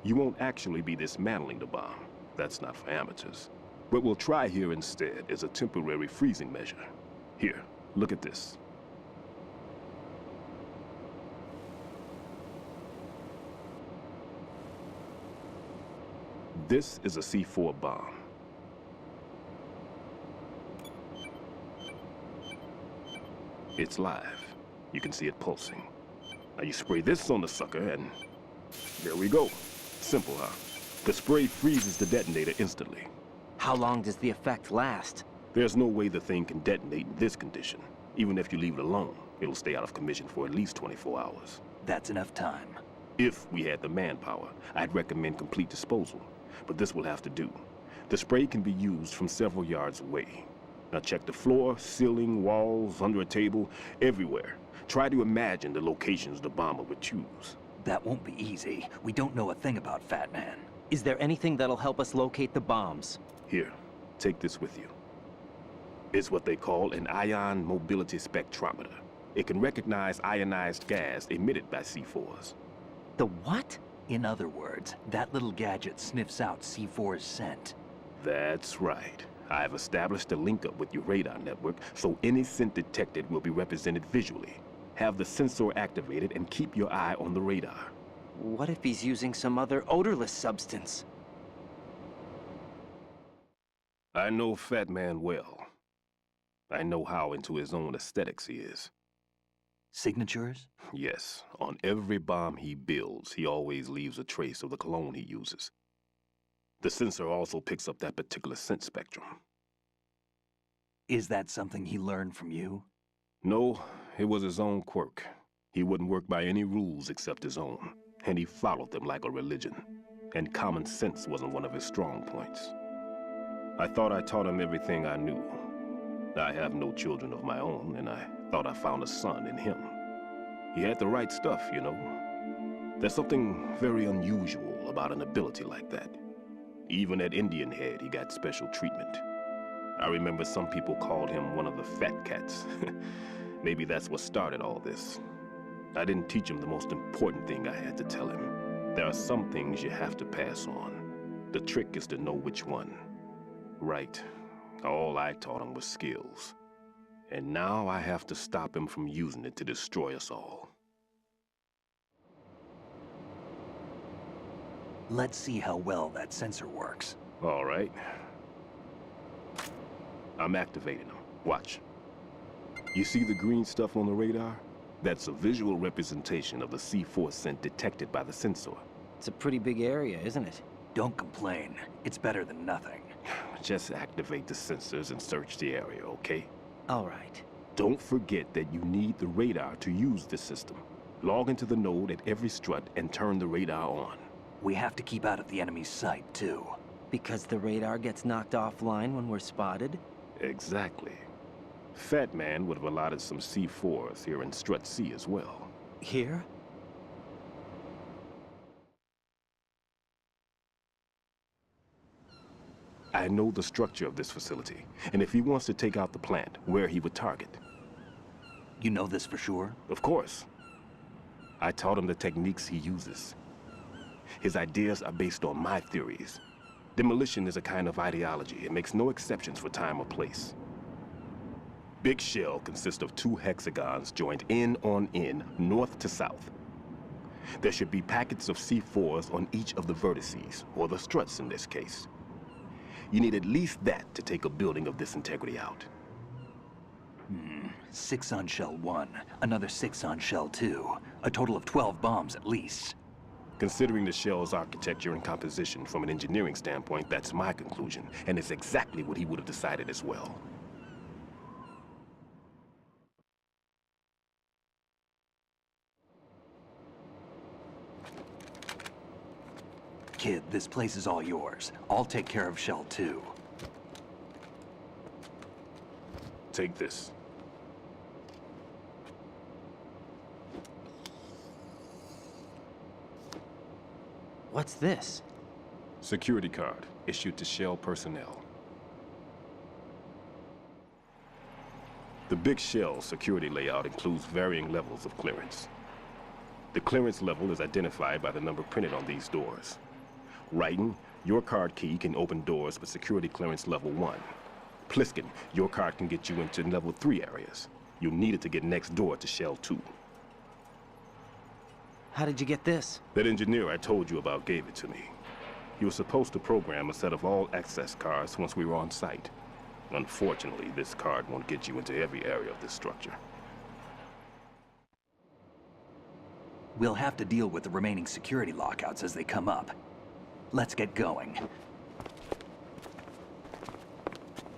You won't actually be dismantling the bomb. That's not for amateurs. What we'll try here instead is a temporary freezing measure. Here, look at this. This is a C4 bomb. It's live. You can see it pulsing. Now you spray this on the sucker and there we go. Simple, huh? The spray freezes the detonator instantly. How long does the effect last? There's no way the thing can detonate in this condition. Even if you leave it alone, it'll stay out of commission for at least 24 hours. That's enough time. If we had the manpower, I'd recommend complete disposal. But this will have to do. The spray can be used from several yards away. Now check the floor, ceiling, walls, under a table, everywhere. Try to imagine the locations the bomber would choose. That won't be easy. We don't know a thing about Fat Man. Is there anything that'll help us locate the bombs? Here, take this with you. It's what they call an ion mobility spectrometer. It can recognize ionized gas emitted by C4s. The what? In other words, that little gadget sniffs out C4's scent. That's right. I've established a link up with your radar network, so any scent detected will be represented visually. Have the sensor activated and keep your eye on the radar. What if he's using some other odorless substance? I know Fat Man well. I know how into his own aesthetics he is. Signatures? Yes. On every bomb he builds, he always leaves a trace of the cologne he uses. The sensor also picks up that particular scent spectrum. Is that something he learned from you? No, it was his own quirk. He wouldn't work by any rules except his own, and he followed them like a religion. And common sense wasn't one of his strong points. I thought I taught him everything I knew. I have no children of my own, and I thought I found a son in him. He had the right stuff, you know. There's something very unusual about an ability like that. Even at Indian Head, he got special treatment. I remember some people called him one of the fat cats. Maybe that's what started all this. I didn't teach him the most important thing I had to tell him. There are some things you have to pass on. The trick is to know which one. Right. All I taught him was skills. And now I have to stop him from using it to destroy us all. Let's see how well that sensor works. All right. I'm activating them. Watch. You see the green stuff on the radar? That's a visual representation of the C4 scent detected by the sensor. It's a pretty big area, isn't it? Don't complain. It's better than nothing. Just activate the sensors and search the area, okay? All right. Don't forget that you need the radar to use this system. Log into the node at every strut and turn the radar on. We have to keep out of the enemy's sight, too. Because the radar gets knocked offline when we're spotted? Exactly. Fat Man would have allotted some C4s here in Strut C as well. Here? I know the structure of this facility, and if he wants to take out the plant, where he would target. You know this for sure? Of course. I taught him the techniques he uses. His ideas are based on my theories. Demolition is a kind of ideology. It makes no exceptions for time or place. Big shell consists of 2 hexagons joined end on end, north to south. There should be packets of C4s on each of the vertices, or the struts in this case. You need at least that to take a building of this integrity out. 6 on shell 1, another 6 on shell 2. A total of 12 bombs at least. Considering the shell's architecture and composition from an engineering standpoint, that's my conclusion, and it's exactly what he would have decided as well. Kid, this place is all yours. I'll take care of Shell 2. Take this. What's this? Security card, issued to Shell personnel. The big Shell security layout includes varying levels of clearance. The clearance level is identified by the number printed on these doors. Raiden, your card key can open doors with security clearance level 1. Pliskin, your card can get you into level 3 areas. You'll need it to get next door to Shell 2. How did you get this? That engineer I told you about gave it to me. He was supposed to program a set of all access cards once we were on site. Unfortunately, this card won't get you into every area of this structure. We'll have to deal with the remaining security lockouts as they come up. Let's get going.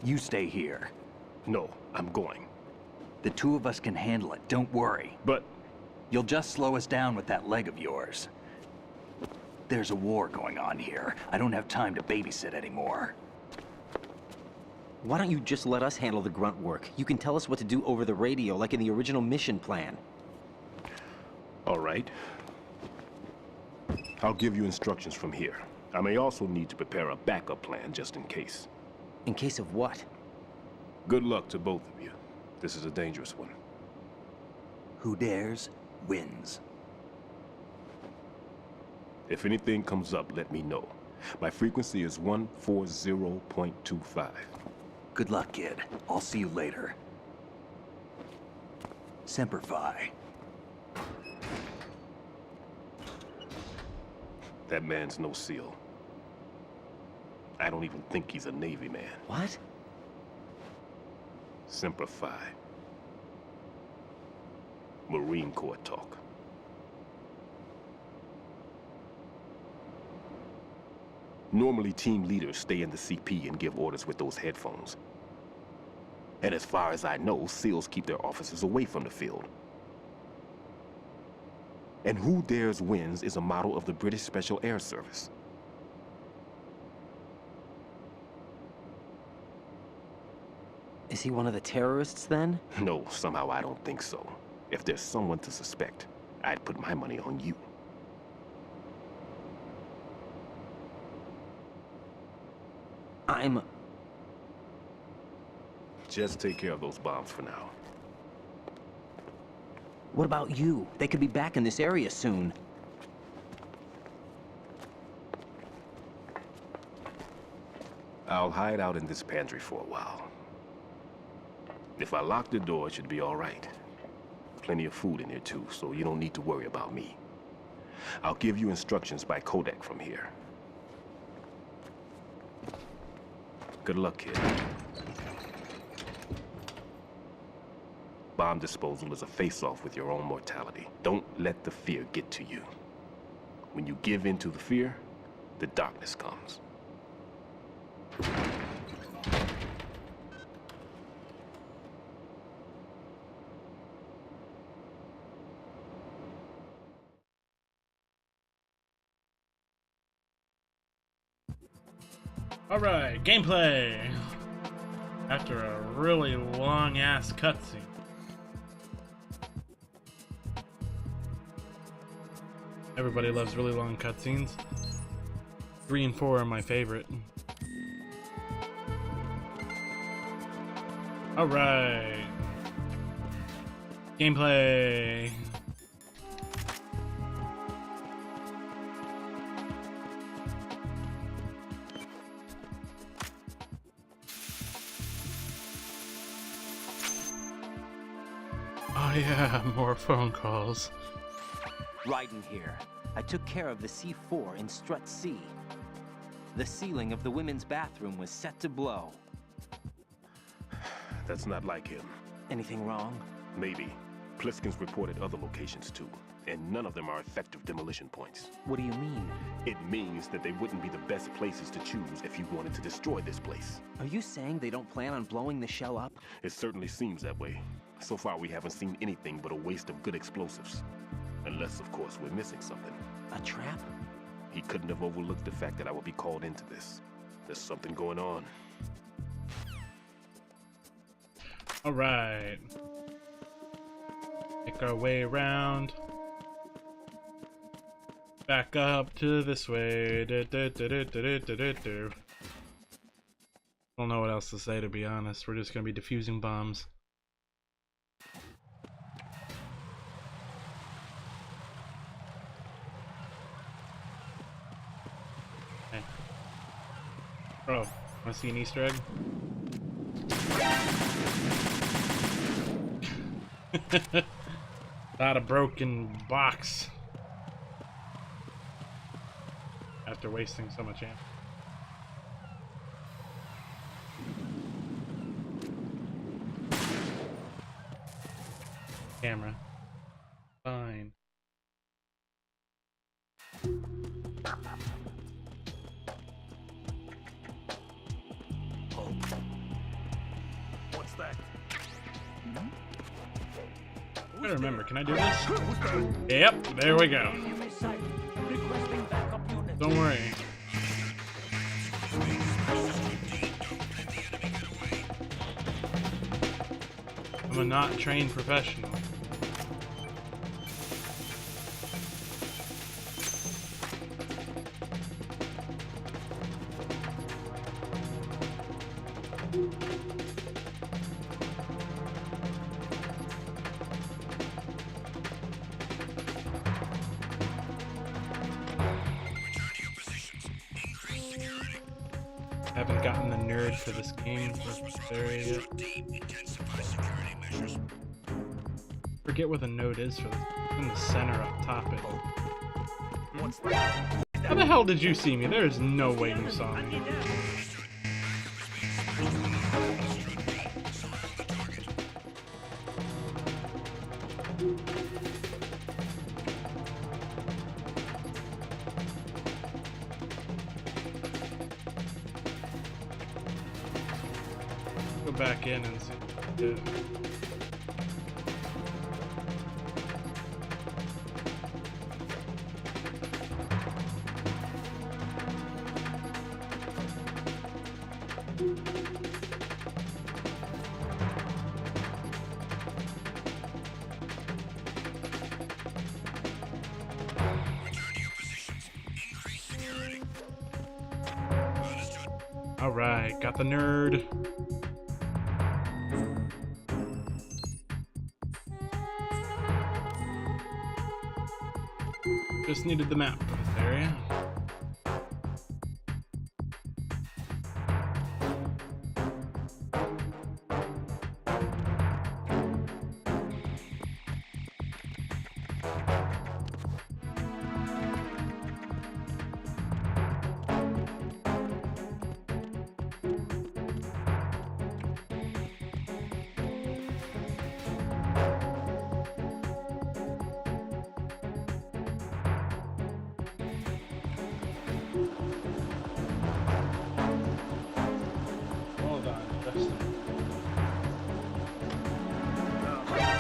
You stay here. No, I'm going. The two of us can handle it, don't worry. But... You'll just slow us down with that leg of yours. There's a war going on here. I don't have time to babysit anymore. Why don't you just let us handle the grunt work? You can tell us what to do over the radio, like in the original mission plan. All right. I'll give you instructions from here. I may also need to prepare a backup plan just in case. In case of what? Good luck to both of you. This is a dangerous one. Who dares, wins. If anything comes up, let me know. My frequency is 140.25. Good luck, kid. I'll see you later. Semper Fi. That man's no SEAL. I don't even think he's a Navy man. What? Semper Fi. Marine Corps talk. Normally, team leaders stay in the CP and give orders with those headphones. And as far as I know, SEALs keep their officers away from the field. And who dares wins is a motto of the British Special Air Service. Is he one of the terrorists, then? No, somehow I don't think so. If there's someone to suspect, I'd put my money on you. Just take care of those bombs for now. What about you? They could be back in this area soon. I'll hide out in this pantry for a while. If I lock the door, it should be all right. Plenty of food in here too, so you don't need to worry about me. I'll give you instructions by codec from here. Good luck, kid. Bomb disposal is a face-off with your own mortality. Don't let the fear get to you. When you give in to the fear, the darkness comes. Alright, gameplay! After a really long-ass cutscene. Everybody loves really long cutscenes. 3 and 4 are my favorite. Alright. Gameplay. Oh yeah, more phone calls. Raiden here. I took care of the C4 in Strut C. The ceiling of the women's bathroom was set to blow. That's not like him. Anything wrong? Maybe. Pliskin's reported other locations too, and none of them are effective demolition points. What do you mean? It means that they wouldn't be the best places to choose if you wanted to destroy this place. Are you saying they don't plan on blowing the shell up? It certainly seems that way. So far, we haven't seen anything but a waste of good explosives. Unless, of course, we're missing something. A trap? He couldn't have overlooked the fact that I would be called into this. There's something going on. All right. Make our way around. Back up to this way. I don't know what else to say, to be honest. We're just gonna be defusing bombs. Okay. Oh, wanna see an Easter egg? Not a broken box. After wasting so much ammo. Camera. Fine. What's that? I gotta remember, can I do this? Yep, there we go. Don't worry. I'm a not trained professional. Haven't gotten the nerd for this game yet. Forget what the node is for this. It's in the center up top. How the hell did you see me? There's no way you saw me. Go back in and see. Alright, got the nerd. Just needed the map for this area.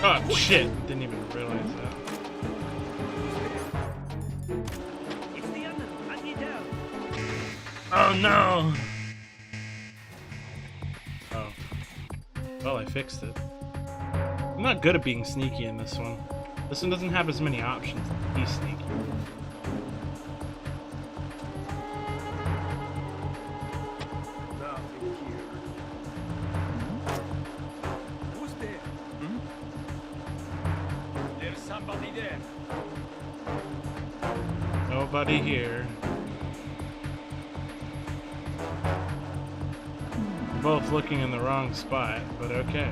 Oh shit! Didn't even realize that. Oh no! Oh. Well, I fixed it. I'm not good at being sneaky in this one. This one doesn't have as many options to be sneaky. Nobody here. We're both looking in the wrong spot, but okay.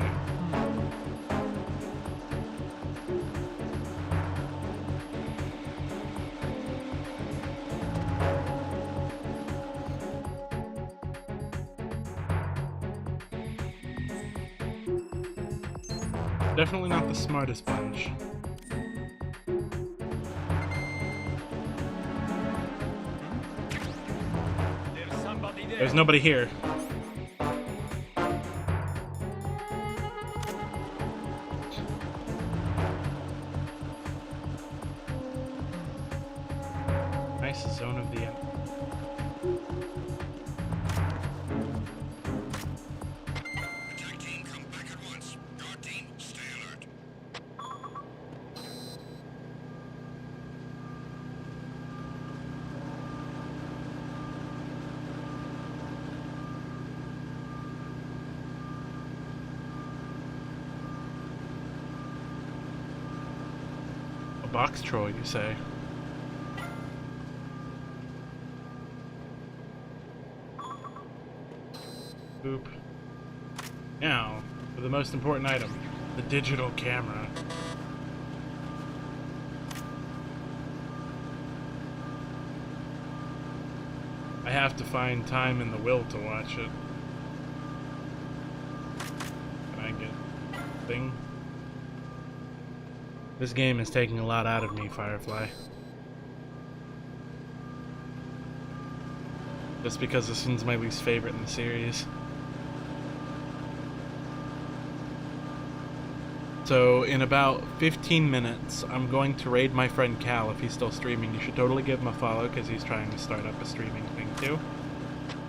Definitely not the smartest bunch. There's nobody here. Nice zone of the box troll, you say? Boop. Now, for the most important item, the digital camera. I have to find time and the will to watch it. Can I get thing? This game is taking a lot out of me, Firefly. Just because this one's my least favorite in the series. So, in about 15 minutes, I'm going to raid my friend Cal if he's still streaming. You should totally give him a follow because he's trying to start up a streaming thing too.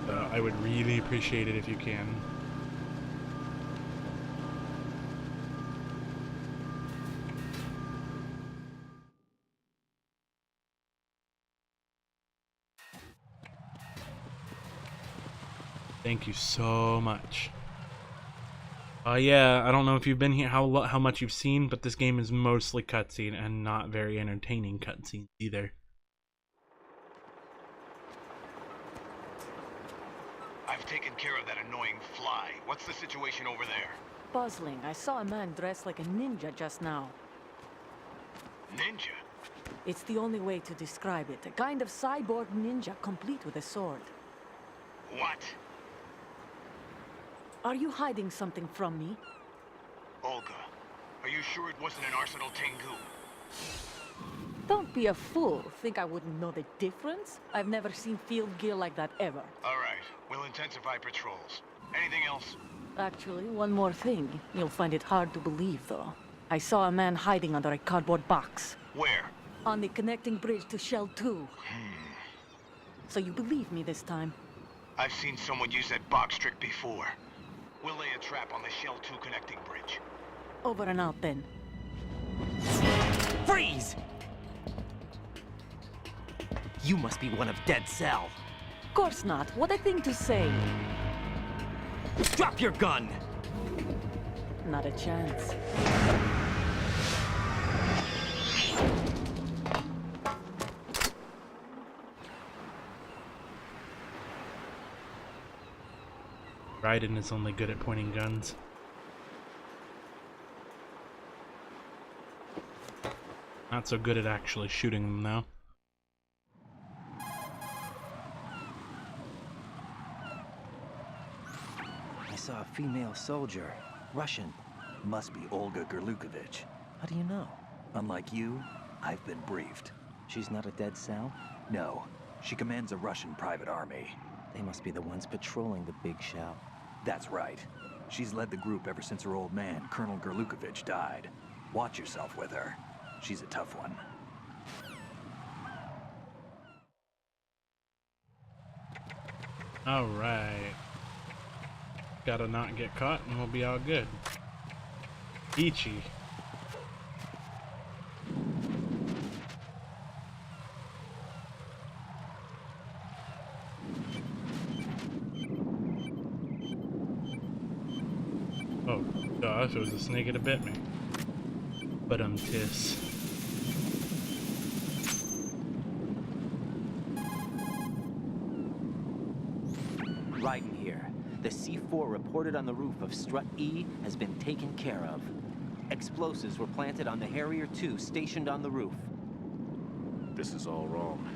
I would really appreciate it if you can. Thank you so much. Yeah, I don't know if you've been here, how much you've seen, but this game is mostly cutscene and not very entertaining cutscenes either. I've taken care of that annoying fly. What's the situation over there? Puzzling. I saw a man dressed like a ninja just now. Ninja? It's the only way to describe it. A kind of cyborg ninja, complete with a sword. What? Are you hiding something from me? Olga, are you sure it wasn't an Arsenal Tengu? Don't be a fool. Think I wouldn't know the difference? I've never seen field gear like that ever. All right, we'll intensify patrols. Anything else? Actually, one more thing. You'll find it hard to believe, though. I saw a man hiding under a cardboard box. Where? On the connecting bridge to Shell 2. So you believe me this time? I've seen someone use that box trick before. We'll lay a trap on the Shell 2 connecting bridge. Over and out, then. Freeze! You must be one of Dead Cell. Of course not. What a thing to say. Drop your gun! Not a chance. Raiden is only good at pointing guns. Not so good at actually shooting them, though. I saw a female soldier. Russian. Must be Olga Gerlukovich. How do you know? Unlike you, I've been briefed. She's not a Dead Cell? No. She commands a Russian private army. They must be the ones patrolling the big shell. That's right. She's led the group ever since her old man, Colonel Gerlukovich, died. Watch yourself with her. She's a tough one. Alright. Gotta not get caught and we'll be all good. Ichi. Oh gosh, it was a snake that bit me. But tis. Raiden here. The C4 reported on the roof of Strut E has been taken care of. Explosives were planted on the Harrier 2 stationed on the roof. This is all wrong.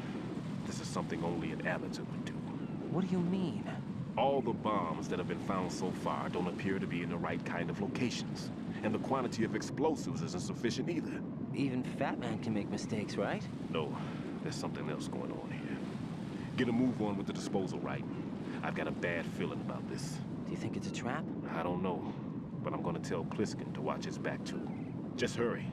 This is something only an amateur would do. What do you mean? All the bombs that have been found so far don't appear to be in the right kind of locations. And the quantity of explosives isn't sufficient either. Even Fat Man can make mistakes, right? No, there's something else going on here. Get a move on with the disposal, right? I've got a bad feeling about this. Do you think it's a trap? I don't know, but I'm gonna tell Pliskin to watch his back too. Just hurry.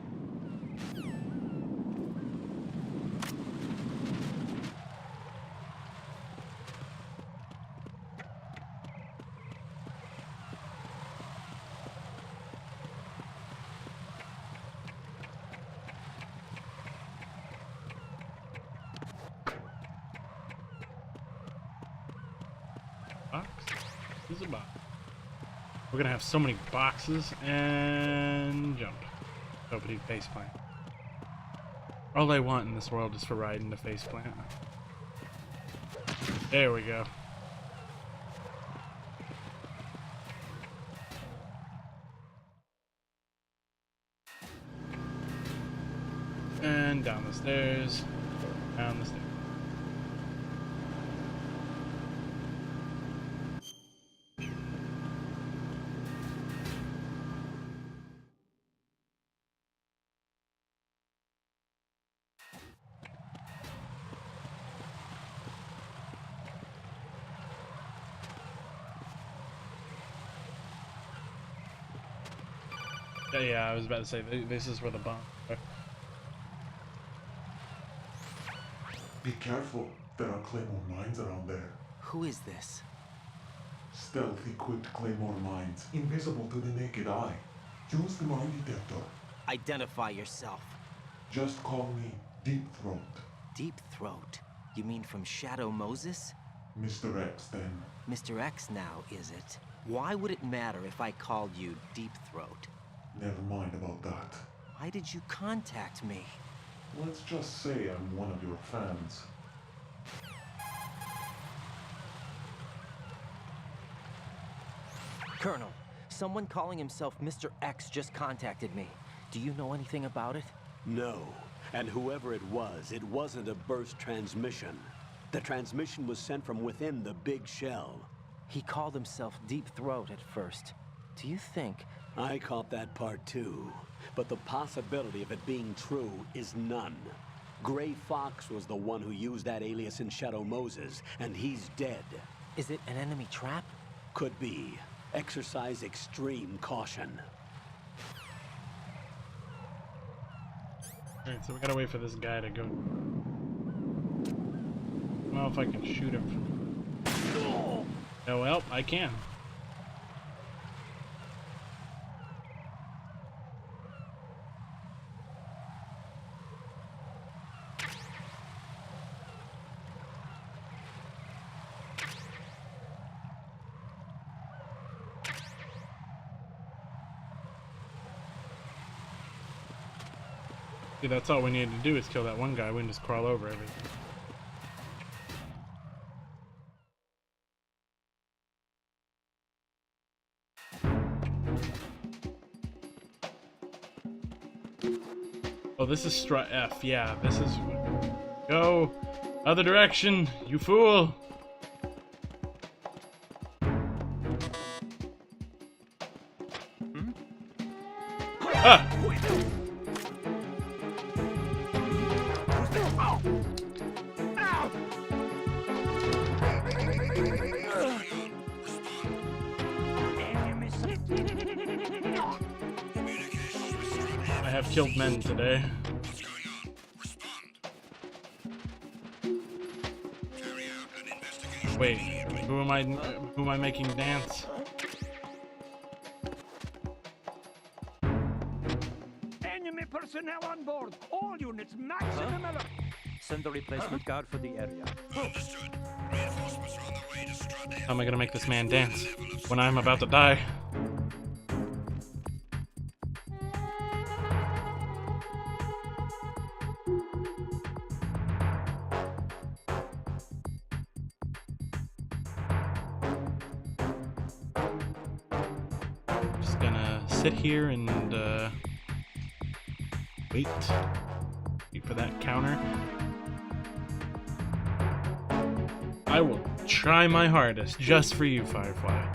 Box? This is a box. We're gonna have so many boxes and jump. Opening face plant. All I want in this world is for Raiden to faceplant. There we go. And down the stairs. Down the stairs. Yeah, I was about to say, this is where the bomb. Be careful. There are Claymore mines around there. Who is this? Stealth-equipped Claymore mines, invisible to the naked eye. Use the mine detector. Identify yourself. Just call me Deep Throat. Deep Throat? You mean from Shadow Moses? Mr. X, then. Mr. X now, is it? Why would it matter if I called you Deep Throat? Never mind about that. Why did you contact me? Let's just say I'm one of your fans. Colonel, someone calling himself Mr. X just contacted me. Do you know anything about it? No. And whoever it wasn't a burst transmission. The transmission was sent from within the big shell. He called himself Deep Throat at first. Do you think... I caught that part too. But the possibility of it being true is none. Gray Fox was the one who used that alias in Shadow Moses, and he's dead. Is it an enemy trap? Could be. Exercise extreme caution. Alright, so we gotta wait for this guy to go. I don't know if I can shoot him from... Oh well, I can. See, that's all we need to do is kill that one guy. We can just crawl over everything. Oh, this is strut F. Yeah, this is... Go! Other direction, you fool! Ah! I have killed men today. Wait, who am I making dance? Enemy personnel on board. All units, maximum alert. Send a replacement guard for the area. How am I gonna make this man dance when I'm about to die? Just gonna sit here and wait for that counter. I will try my hardest just for you, Firefly.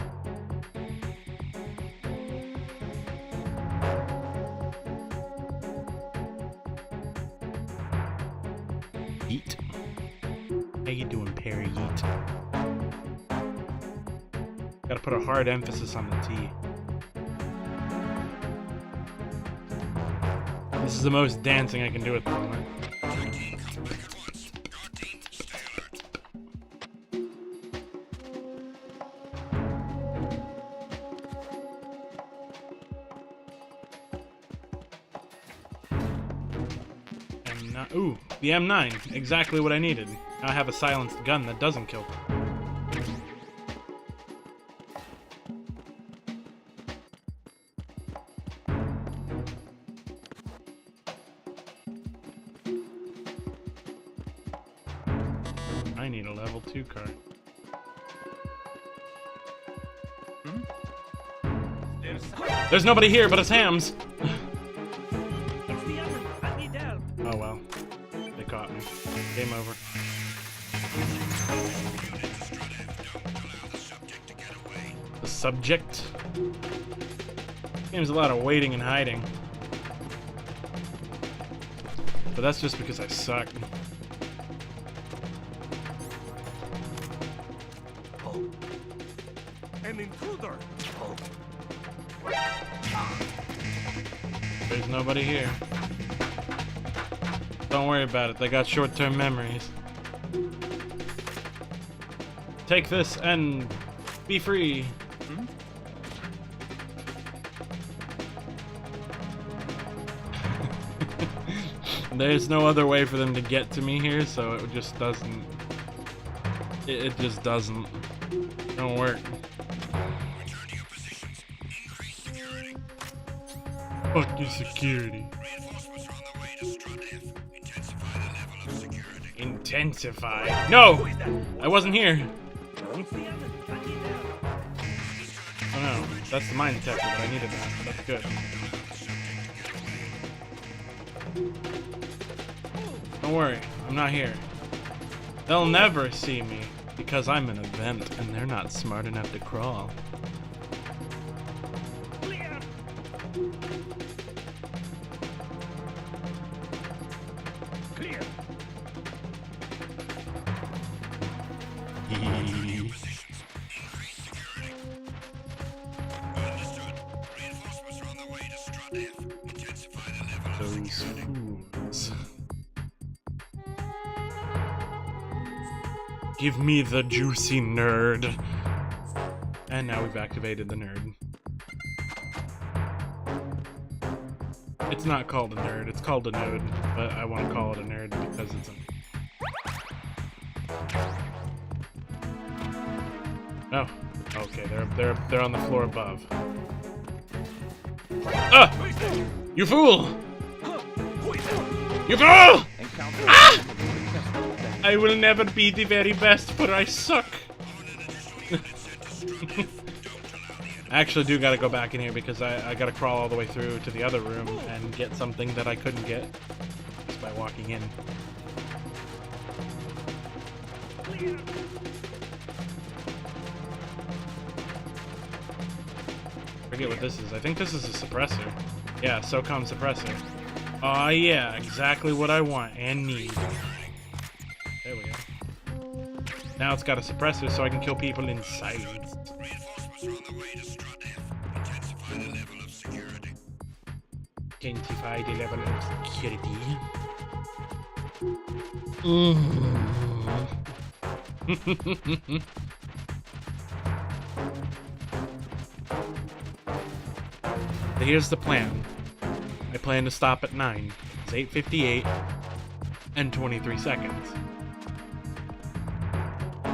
Yeet. How you doing, Perry? Yeet. Gotta put a hard emphasis on the T. This is the most dancing I can do at the moment. Ooh, the M9. Exactly what I needed. Now I have a silenced gun that doesn't kill them. I need a level 2 car. There's nobody here, but it's hams. Oh well. They caught me. Game over. The subject? Game's a lot of waiting and hiding. But that's just because I suck. An intruder! There's nobody here. Don't worry about it, they got short-term memories. Take this and be free. There's no other way for them to get to me here, so it just doesn't... It just doesn't. Don't work. Return to your positions. Increase security. Fuck your security. Reinforcements are on the way to Strut F. Intensify the level of security. Intensify. No! I wasn't here. Oh no, that's the mine detector, but I needed that. That's good. Don't worry, I'm not here. They'll never see me, because I'm an event, and they're not smart enough to crawl. Clear! Those fools. Give me the juicy nerd. And now we've activated the nerd. It's not called a nerd, it's called a node, but I want to call it a nerd because it's a... Oh, okay, they're on the floor above. Ah! You fool! You fool! Ah! I will never be the very best, for I suck. I actually do gotta go back in here because I gotta crawl all the way through to the other room and get something that I couldn't get just by walking in. Forget what this is. I think this is a suppressor. Yeah, SOCOM suppressor. Aw, yeah, exactly what I want and need. There we go. Now it's got a suppressor so I can kill people in silence. Reinforcements are on the way to Strut F. Intensify the level of security. Intensify the level of security. Here's the plan. I plan to stop at 9. It's 8:58 and 23 seconds.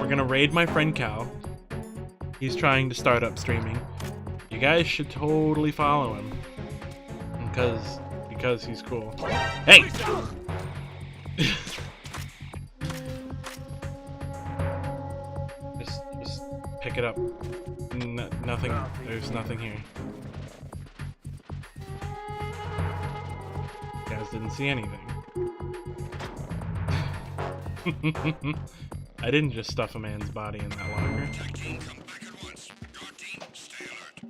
We're gonna raid my friend Cal. He's trying to start up streaming. You guys should totally follow him. Because he's cool. Hey! just pick it up. Nothing. There's nothing here. You guys didn't see anything. I didn't just stuff a man's body in that locker. Attack team, come back at once. Guard team, stay alert.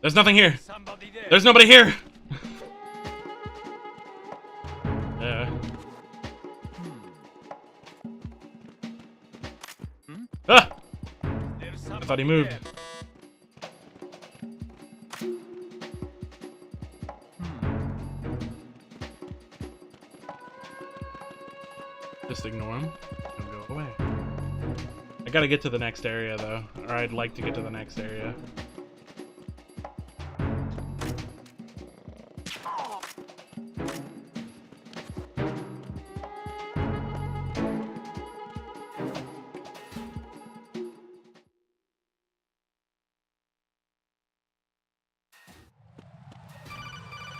There's nothing here. There's nobody here. Ah! I thought he moved. Just ignore him and go away. I gotta get to the next area though, or I'd like to get to the next area.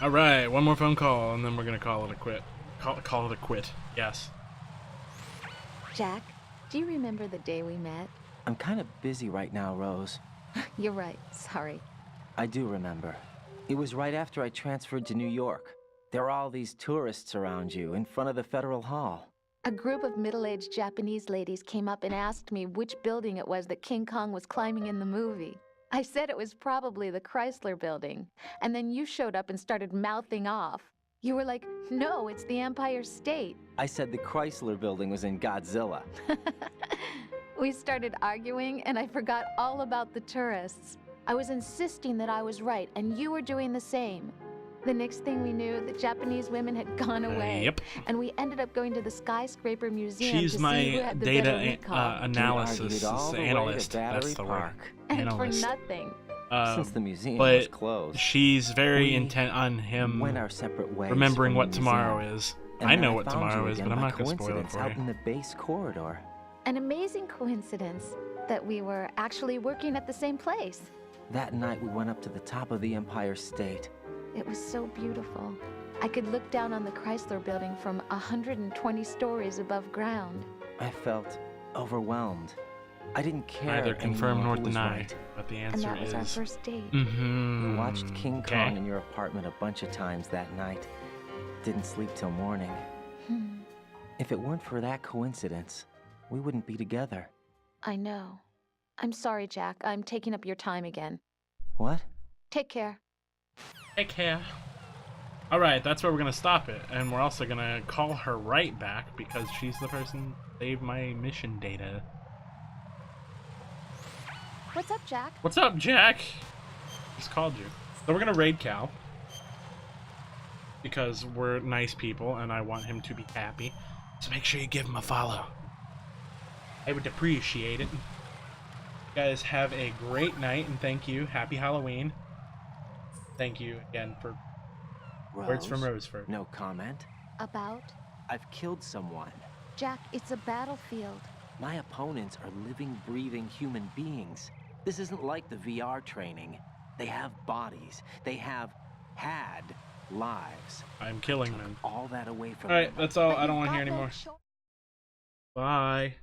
All right, one more phone call, and then we're gonna call it a quit. Call it a quit. Yes. Jack, do you remember the day we met? I'm kind of busy right now, Rose. You're right. Sorry. I do remember. It was right after I transferred to New York. There are all these tourists around you in front of the Federal Hall. A group of middle-aged Japanese ladies came up and asked me which building it was that King Kong was climbing in the movie. I said it was probably the Chrysler Building, and then you showed up and started mouthing off. You were like, no, it's the Empire State. I said the Chrysler Building was in Godzilla. We started arguing, and I forgot all about the tourists. I was insisting that I was right, and you were doing the same. The next thing we knew, the Japanese women had gone away. Yep. And we ended up going to the Skyscraper Museum She's to see my who had the data better recall. analysis analyst. That's the word. And Analyst. for nothing. Since the museum but was closed, she's very intent on him went our separate ways remembering from what the tomorrow museum. is. And I then know what found you tomorrow is, again but I'm by not going to spoil it coincidence for out you. in the base corridor. An amazing coincidence that we were actually working at the same place. That night we went up to the top of the Empire State. It was so beautiful. I could look down on the Chrysler Building from 120 stories above ground. I felt overwhelmed. I didn't care Neither confirm nor anymore who was deny, right. but the And answer that was is... our first date. We watched King Okay. Kong in your apartment a bunch of times that night. Didn't sleep till morning. If it weren't for that coincidence, we wouldn't be together. I know. I'm sorry, Jack. I'm taking up your time again. What? Take care. Take care. Alright, that's where we're going to stop it. And we're also going to call her right back because she's the person who saved my mission data. What's up, Jack? What's up, Jack? Just called you. So we're going to raid Cal. Because we're nice people and I want him to be happy. So make sure you give him a follow. I would appreciate it. You guys have a great night and thank you. Happy Halloween. Thank you again for words from Roseford. No comment. About? I've killed someone. Jack, it's a battlefield. My opponents are living, breathing human beings. This isn't like the VR training. They have bodies. They have had lives. I'm killing them. All that away from Alright, them. that's all. I don't want to hear anymore. Bye.